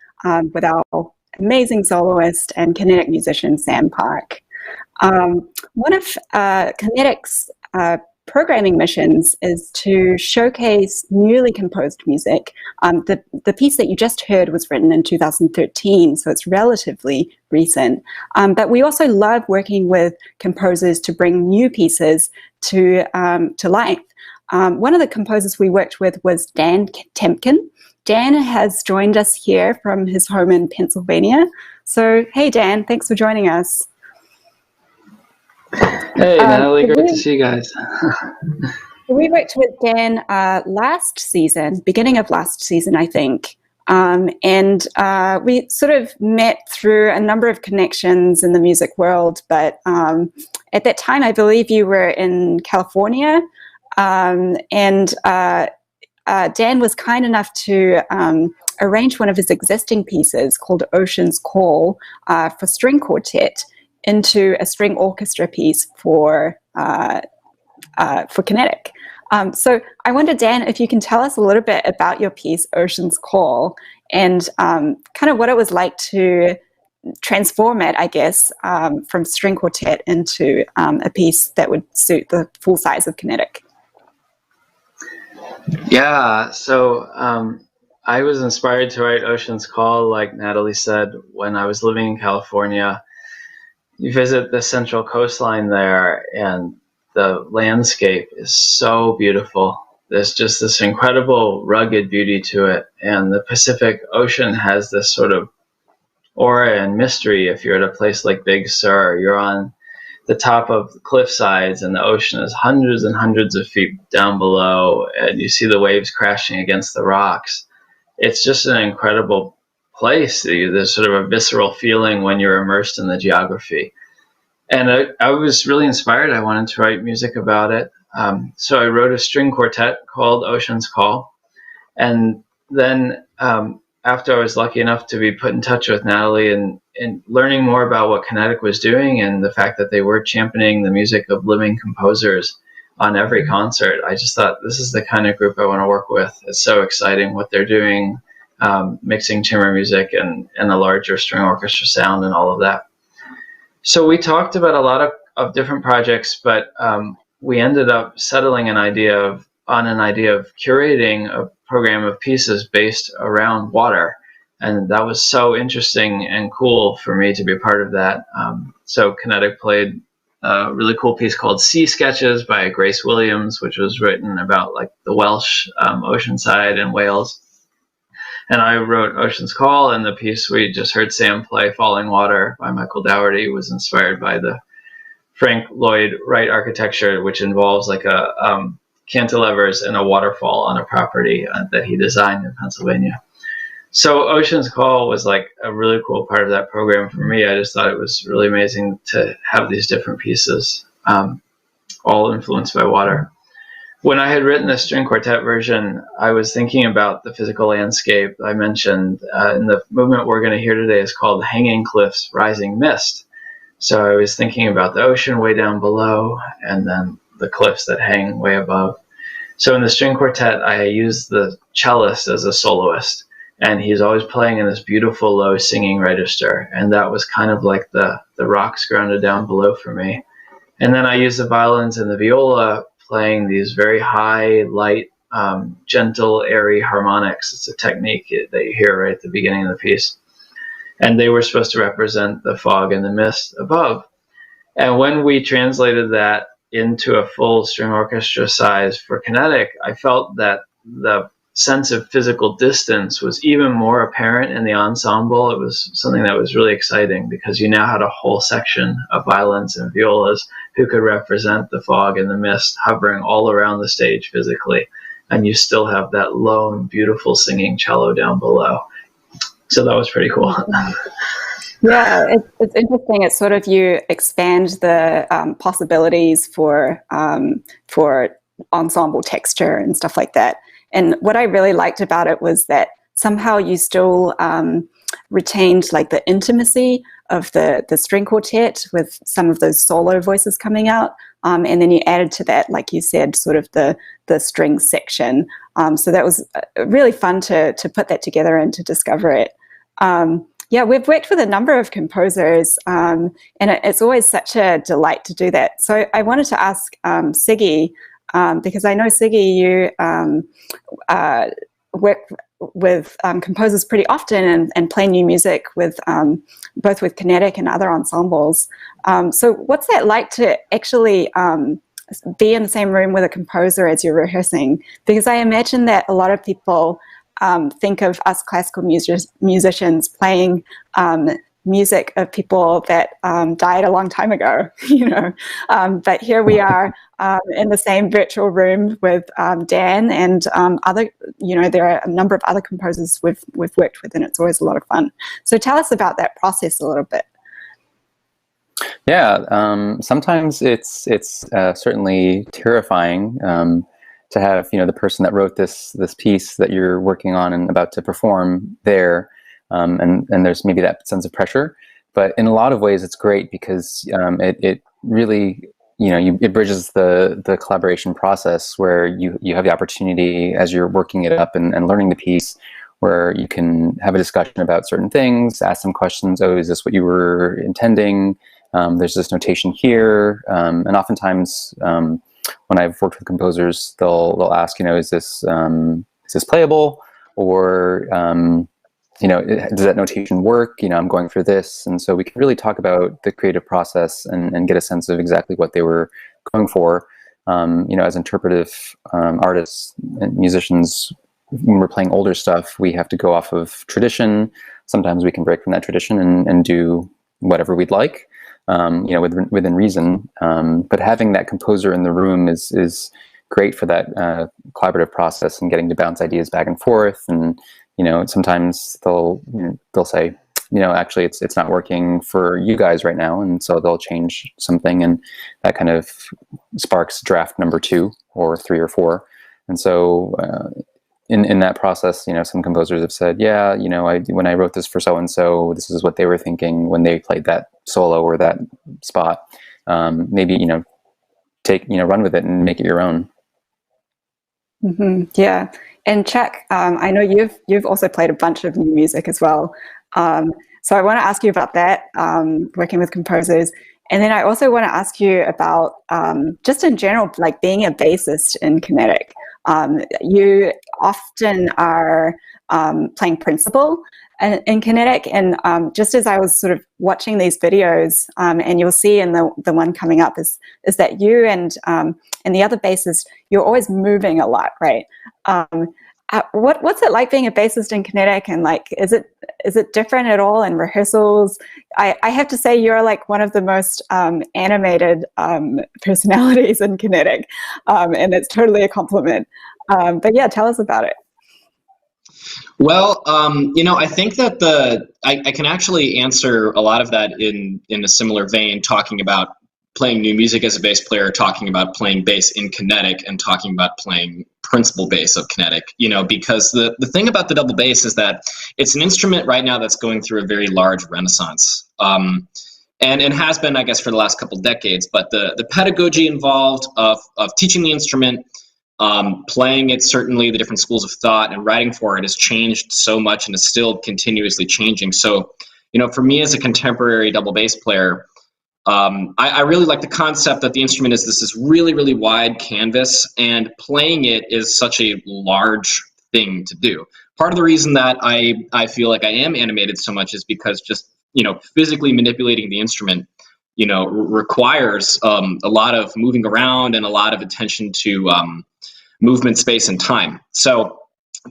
with our amazing soloist and kinetic musician, Sam Park. One of Kinetic's programming missions is to showcase newly composed music. The piece that you just heard was written in 2013, so it's relatively recent. But we also love working with composers to bring new pieces to life. One of the composers we worked with was Dan Temkin. Dan has joined us here from his home in Pennsylvania. So, hey Dan, thanks for joining us. Hey Natalie, great to see you guys. We worked with Dan last season, beginning of last season, I think. And we sort of met through a number of connections in the music world. But at that time, I believe you were in California. And Dan was kind enough to arrange one of his existing pieces called Ocean's Call for string quartet into a string orchestra piece for Kinetic. So I wonder, Dan, if you can tell us a little bit about your piece, Ocean's Call, and kind of what it was like to transform it, I guess, from string quartet into a piece that would suit the full size of Kinetic? Yeah, so I was inspired to write Ocean's Call, like Natalie said, when I was living in California. You visit the central coastline there, and the landscape is so beautiful. There's just this incredible rugged beauty to it, and the Pacific Ocean has this sort of aura and mystery. If you're at a place like Big Sur, you're on the top of the cliff sides, and the ocean is hundreds and hundreds of feet down below, and you see the waves crashing against the rocks. It's just an incredible place. There's sort of a visceral feeling when you're immersed in the geography. And I was really inspired. I wanted to write music about it. So I wrote a string quartet called Ocean's Call. And then after I was lucky enough to be put in touch with Natalie and learning more about what Kinetic was doing and the fact that they were championing the music of living composers on every concert, I just thought, this is the kind of group I want to work with. It's so exciting what they're doing, mixing chamber music and a larger string orchestra sound and all of that. So we talked about a lot of different projects, but we ended up settling on an idea of curating a program of pieces based around water. And that was so interesting and cool for me to be a part of that. So Kinetic played a really cool piece called Sea Sketches by Grace Williams, which was written about like the Welsh oceanside in Wales. And I wrote Ocean's Call, and the piece we just heard Sam play, Fallingwater by Michael Dougherty, was inspired by the Frank Lloyd Wright architecture, which involves like a cantilevers and a waterfall on a property that he designed in Pennsylvania. So Ocean's Call was like a really cool part of that program for me. I just thought it was really amazing to have these different pieces, all influenced by water. When I had written the string quartet version, I was thinking about the physical landscape I mentioned. And the movement we're going to hear today is called Hanging Cliffs, Rising Mist. So I was thinking about the ocean way down below and then the cliffs that hang way above. So in the string quartet, I used the cellist as a soloist. And he's always playing in this beautiful low singing register. And that was kind of like the rocks grounded down below for me. And then I used the violins and the viola playing these very high, light, gentle, airy harmonics. It's a technique that you hear right at the beginning of the piece. And they were supposed to represent the fog and the mist above. And when we translated that into a full string orchestra size for Kinetic, I felt that the sense of physical distance was even more apparent in the ensemble. It was something that was really exciting because you now had a whole section of violins and violas who could represent the fog and the mist hovering all around the stage physically. And you still have that lone, beautiful singing cello down below. So that was pretty cool. Yeah, it's interesting. It's sort of you expand the possibilities for ensemble texture and stuff like that. And what I really liked about it was that somehow you still retained like the intimacy of the string quartet with some of those solo voices coming out. And then you added to that, like you said, sort of the string section. So that was really fun to put that together and to discover it. Yeah, we've worked with a number of composers, and it's always such a delight to do that. So I wanted to ask Siggy, because I know, Siggy, you work with composers pretty often and play new music with both with Kinetic and other ensembles. So what's that like to actually be in the same room with a composer as you're rehearsing? Because I imagine that a lot of people think of us classical musicians playing music of people that died a long time ago, you know. But here we are in the same virtual room with Dan and other, you know, there are a number of other composers we've worked with, and it's always a lot of fun. So tell us about that process a little bit. Yeah, sometimes it's certainly terrifying to have, you know, the person that wrote this piece that you're working on and about to perform there. And there's maybe that sense of pressure, but in a lot of ways it's great because it really, you know, it bridges the collaboration process where you have the opportunity as you're working it up and learning the piece, where you can have a discussion about certain things, ask some questions. Oh, is this what you were intending? There's this notation here. And oftentimes, when I've worked with composers, they'll ask, is this playable? Or, does that notation work? I'm going for this. And so we can really talk about the creative process and get a sense of exactly what they were going for. As interpretive artists and musicians, when we're playing older stuff, we have to go off of tradition. Sometimes we can break from that tradition and do whatever we'd like, within reason. But having that composer in the room is great for that collaborative process and getting to bounce ideas back and forth. And sometimes they'll say, actually it's not working for you guys right now, and so they'll change something, and that kind of sparks draft number 2 or 3 or 4. And so in that process, some composers have said, when I wrote this for so and so, this is what they were thinking when they played that solo or that spot. Maybe run with it and make it your own. Mm-hmm. Yeah. And Chuck, I know you've also played a bunch of new music as well. So I want to ask you about that, working with composers. And then I also want to ask you about, just in general, like being a bassist in Kinetic. You often are playing principal in Kinetic. And just as I was sort of watching these videos, and you'll see in the one coming up is that you and the other bassist, you're always moving a lot, right? What's it like being a bassist in Kinetic, and like is it different at all in rehearsals? I have to say you're like one of the most animated personalities in Kinetic, and it's totally a compliment. But yeah, tell us about it. Well, I think that I can actually answer a lot of that in a similar vein, talking about playing new music as a bass player, talking about playing bass in Kinetic, and talking about playing principal bass of Kinetic, because the thing about the double bass is that it's an instrument right now that's going through a very large renaissance. And has been, I guess, for the last couple decades, but the pedagogy involved of teaching the instrument, playing it, certainly the different schools of thought and writing for it has changed so much and is still continuously changing. So, for me as a contemporary double bass player, I really like the concept that the instrument is this really, really wide canvas, and playing it is such a large thing to do. Part of the reason that I feel like I am animated so much is because just, physically manipulating the instrument, requires a lot of moving around and a lot of attention to movement, space, and time. So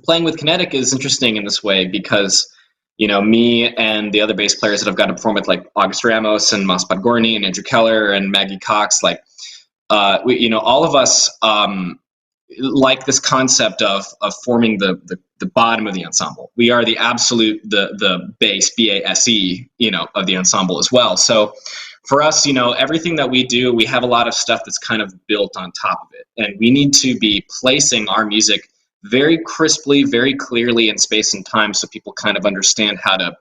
playing with Kinetic is interesting in this way because me and the other bass players that I've got to perform with, like August Ramos and Mas Podgorny and Andrew Keller and Maggie Cox, like, all of us like this concept of forming the bottom of the ensemble. We are the absolute, the base, B-A-S-E, of the ensemble as well. So for us, everything that we do, we have a lot of stuff that's kind of built on top of it. And we need to be placing our music very crisply, very clearly in space and time, so people kind of understand how to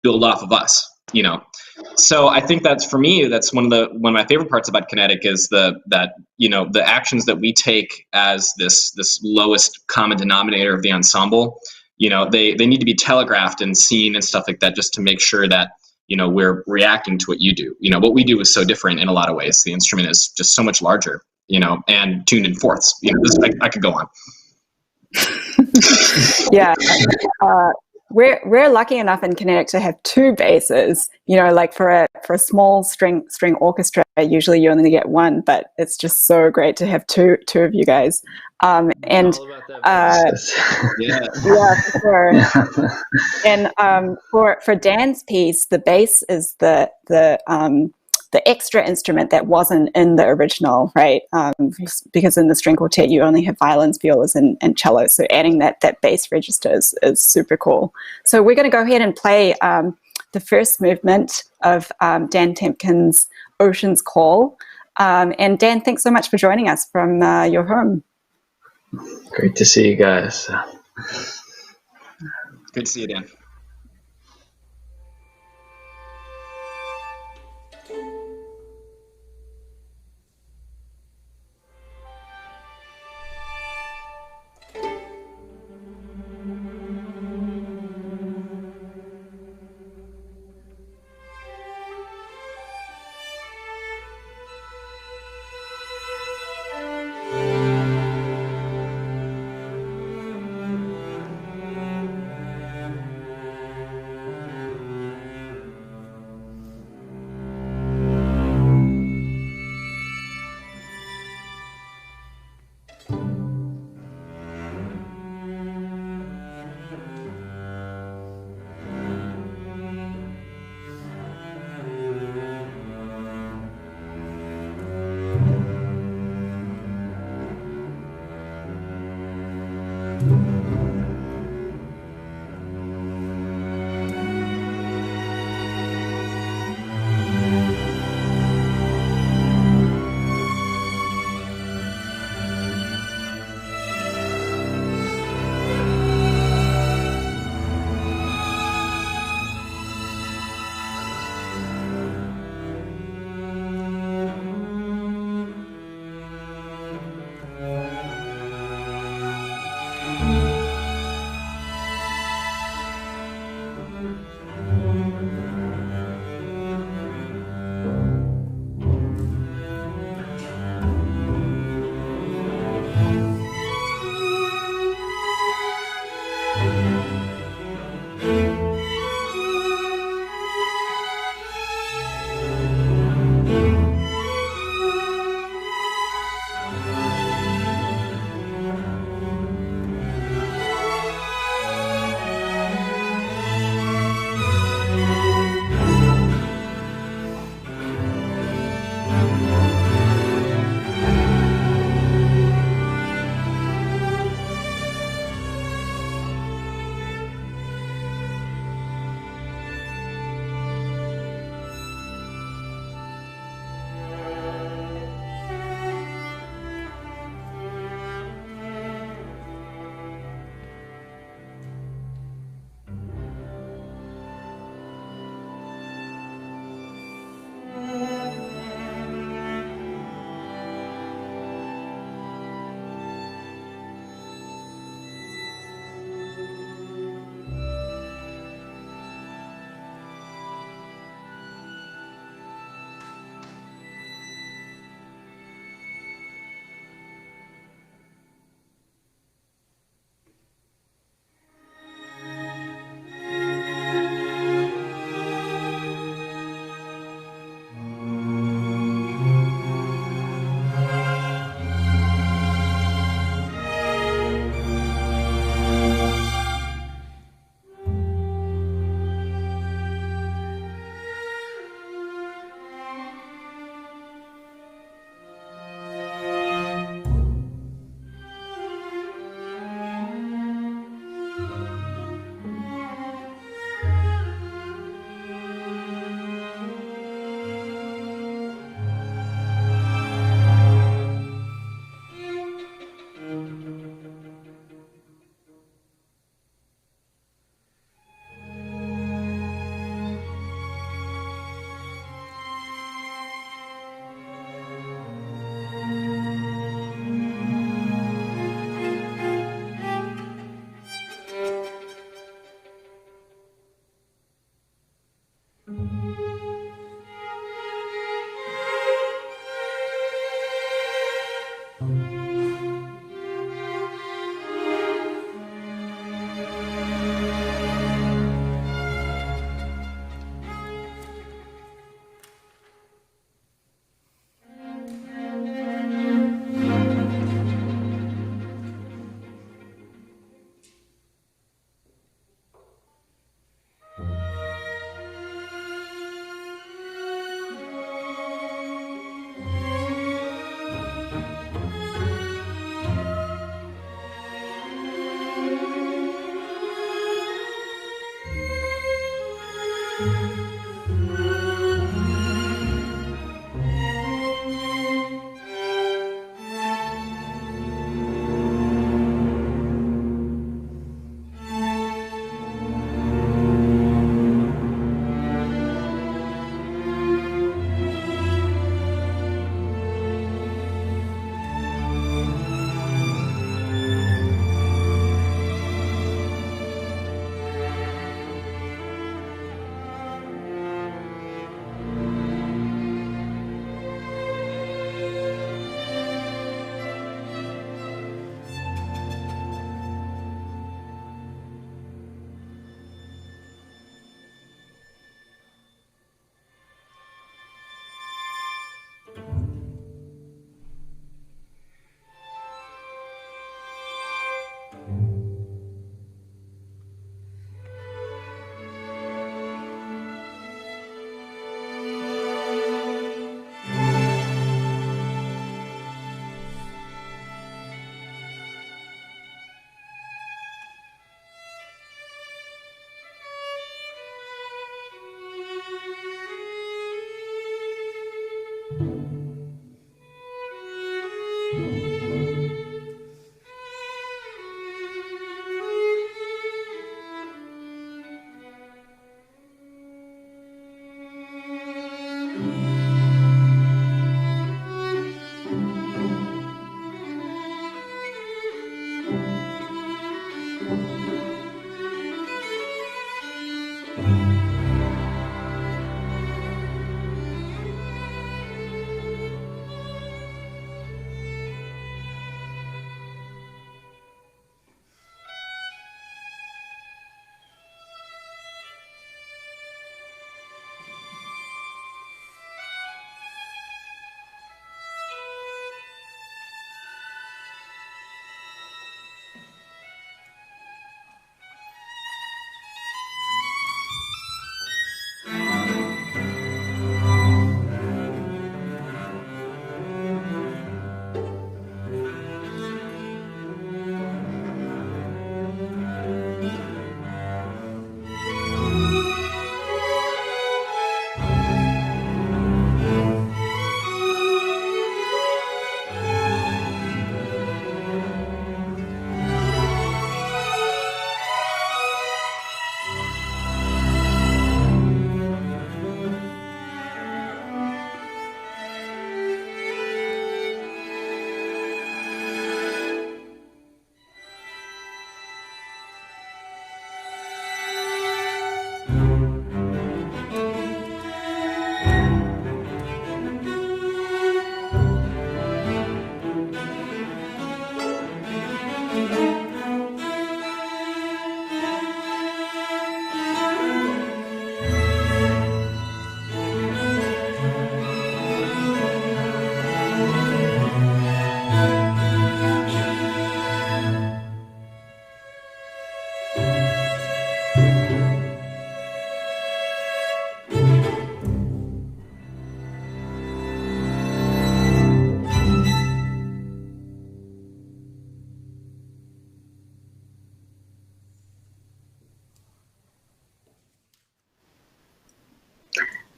build off of us, So I think that's, for me, that's one of my favorite parts about Kinetic is the actions that we take as this lowest common denominator of the ensemble. They need to be telegraphed and seen and stuff like that, just to make sure that we're reacting to what you do. What we do is so different in a lot of ways. The instrument is just so much larger, and tuned in fourths. I could go on. Yeah. We're lucky enough in Kinetic to have 2 basses. Like for a small string orchestra, usually you only get 1, but it's just so great to have two of you guys. And Yeah, for sure. And for Dan's piece, the bass is the extra instrument that wasn't in the original, right? Because in the string quartet, you only have violins, violas, and cello. So adding that bass register is super cool. So we're going to go ahead and play the first movement of Dan Temkin's Ocean's Call. And Dan, thanks so much for joining us from your home. Great to see you guys. Good to see you, Dan.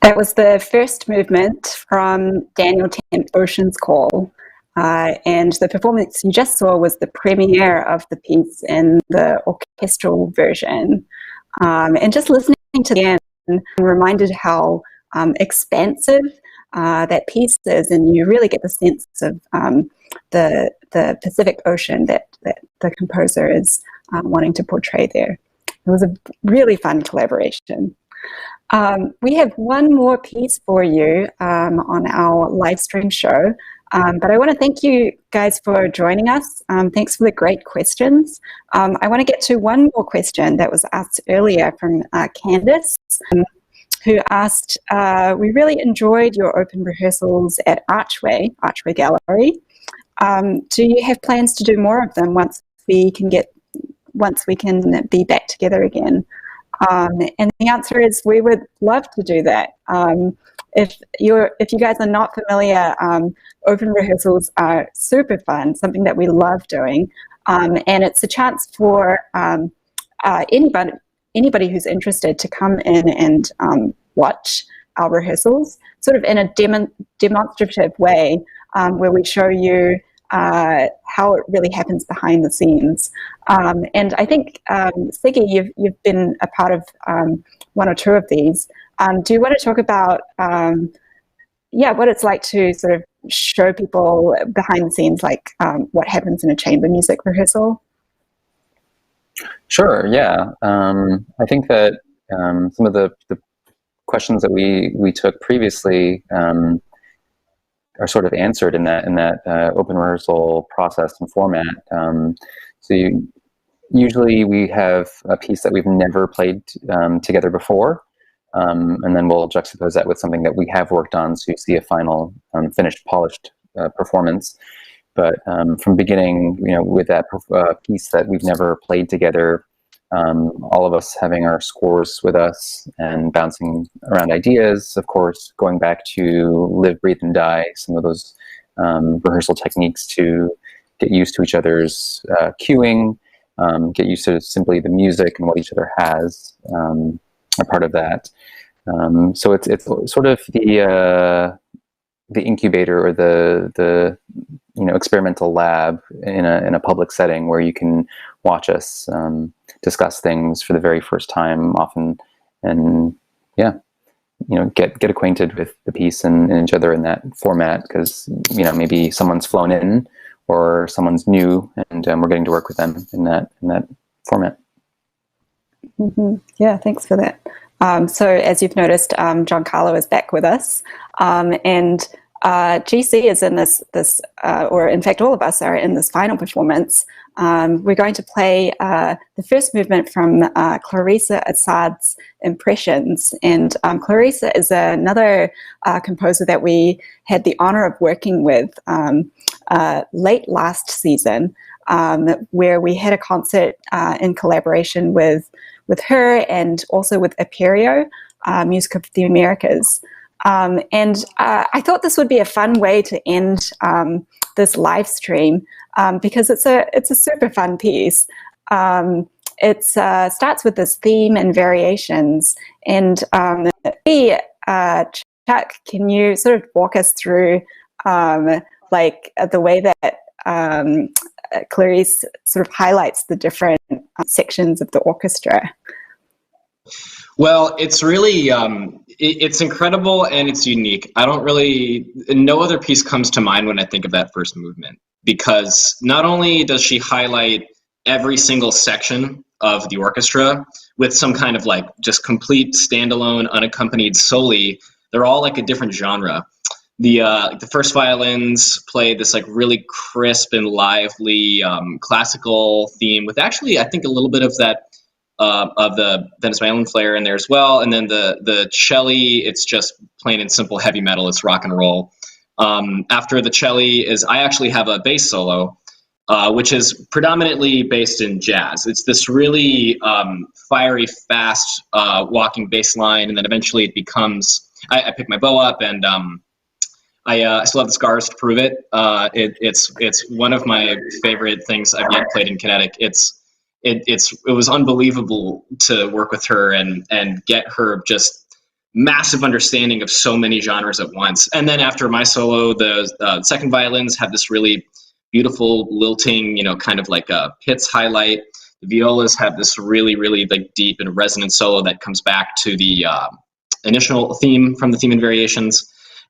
That was the first movement from Daniel Tent, Ocean's Call. And the performance you just saw was the premiere of the piece in the orchestral version. And just listening to the end, I'm reminded how expansive that piece is, and you really get the sense of the Pacific Ocean that the composer is wanting to portray there. It was a really fun collaboration. We have one more piece for you on our live stream show, but I want to thank you guys for joining us. Thanks for the great questions. I want to get to one more question that was asked earlier from Candace, who asked, we really enjoyed your open rehearsals at Archway Gallery. Do you have plans to do more of them once we can be back together again? And the answer is we would love to do that. If you guys are not familiar, open rehearsals are super fun, something that we love doing, and it's a chance for anybody who's interested to come in and watch our rehearsals, sort of in a demonstrative way, where we show you how it really happens behind the scenes. And I think, Siggy, you've been a part of one or two of these. Do you want to talk about what it's like to sort of show people behind the scenes, like what happens in a chamber music rehearsal? Sure, yeah. I think that some of the questions that we took previously are sort of answered in that open rehearsal process and format. Usually we have a piece that we've never played together before, and then we'll juxtapose that with something that we have worked on, so you see a final finished, polished performance. But from beginning, with that piece that we've never played together, all of us having our scores with us and bouncing around ideas, of course, going back to live, breathe, and die, some of those rehearsal techniques to get used to each other's cueing, get used to simply the music and what each other has, are part of that. So it's sort of the incubator or the experimental lab in a public setting where you can watch us discuss things for the very first time often, and get acquainted with the piece and each other in that format, because maybe someone's flown in or someone's new, and we're getting to work with them in that format. Mm-hmm. Yeah, thanks for that. So as you've noticed, Giancarlo is back with us, and GC is in this, or in fact, all of us are in this final performance. We're going to play the first movement from Clarissa Assad's Impressions. And Clarissa is another composer that we had the honor of working with late last season, where we had a concert in collaboration with her and also with Aperio, Music of the Americas. And I thought this would be a fun way to end this live stream, because it's a super fun piece. It starts with this theme and variations. And Chuck, can you sort of walk us through the way that Clarice sort of highlights the different sections of the orchestra? Well, it's really, it's incredible and it's unique. No other piece comes to mind when I think of that first movement, because not only does she highlight every single section of the orchestra with some kind of just complete standalone unaccompanied soli, they're all like a different genre. The first violins play this really crisp and lively classical theme with actually, I think, a little bit of that of the Venezuelan flair in there as well. And then the celli, it's just plain and simple heavy metal. It's rock and roll. After the celli I actually have a bass solo, which is predominantly based in jazz. It's this really fiery, fast walking bass line, and then eventually it becomes. I pick my bow up, and I still have the scars to prove it. It's one of my favorite things I've yet played in Kinetic. It was unbelievable to work with her and get her just massive understanding of so many genres at once. And then after my solo, the second violins have this really beautiful lilting, kind of like a Pitts highlight. The violas have this really, really like deep and resonant solo that comes back to the initial theme from the theme and variations.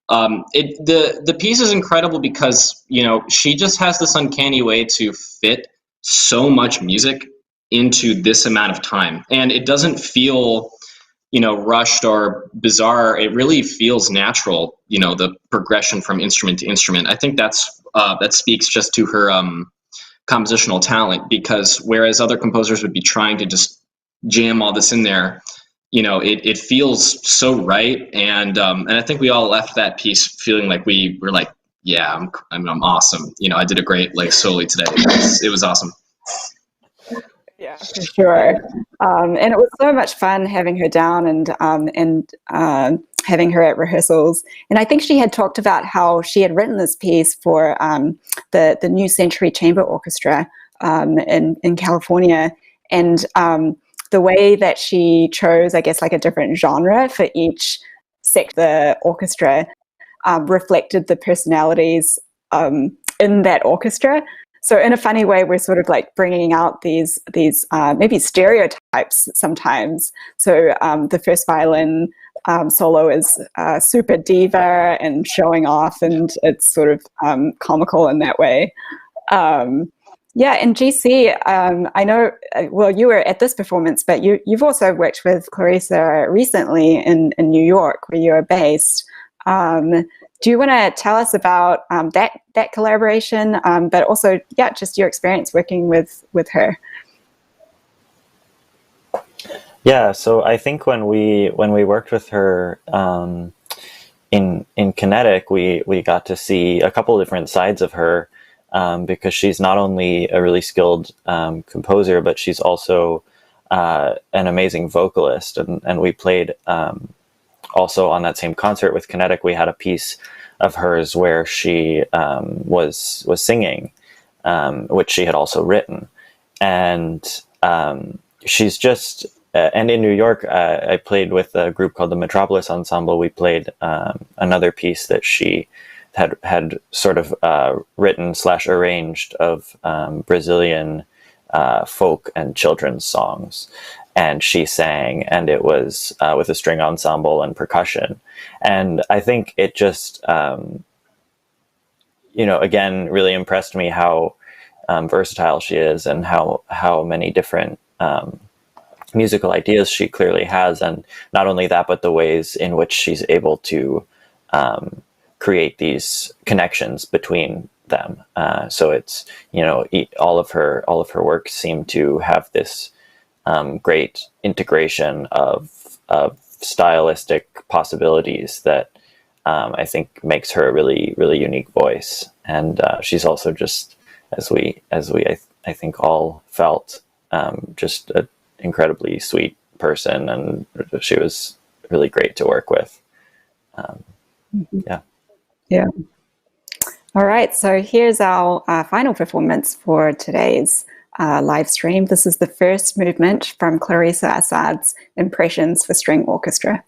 The piece is incredible because she just has this uncanny way to fit so much music into this amount of time, and it doesn't feel rushed or bizarre. It really feels natural, the progression from instrument to instrument. I think that speaks just to her compositional talent, because whereas other composers would be trying to just jam all this in there, it feels so right. And I think we all left that piece feeling like we were like, yeah, I'm awesome. I did a great solo today. It was awesome. Yeah, for sure. And it was so much fun having her down and having her at rehearsals. And I think she had talked about how she had written this piece for the New Century Chamber Orchestra in California. And the way that she chose, I guess, like a different genre for each sect of the orchestra reflected the personalities in that orchestra. So in a funny way, we're sort of like bringing out these maybe stereotypes sometimes. So the first violin solo is super diva and showing off, and it's sort of comical in that way. Yeah, and GC, I know, well, you were at this performance, but you've also worked with Clarissa recently in New York, where you're based. Do you want to tell us about that collaboration, but also, yeah, just your experience working with her? Yeah, so I think when we worked with her in Kinetic, we got to see a couple of different sides of her, because she's not only a really skilled composer, but she's also an amazing vocalist, and we played. Also on that same concert with Kinetic, we had a piece of hers where she was singing, which she had also written. And she's just, and in New York, I played with a group called the Metropolis Ensemble. We played another piece that she had sort of written / arranged of Brazilian folk and children's songs. And she sang, and it was with a string ensemble and percussion. And I think it just, again, really impressed me how versatile she is, and how many different musical ideas she clearly has. And not only that, but the ways in which she's able to create these connections between them. So it's, all of her works seem to have this great integration of stylistic possibilities that I think makes her a really, really unique voice. And she's also just, as we I think all felt, just an incredibly sweet person, and she was really great to work with. Yeah. All right, so here's our final performance for today's live stream. This is the first movement from Clarissa Assad's Impressions for String Orchestra.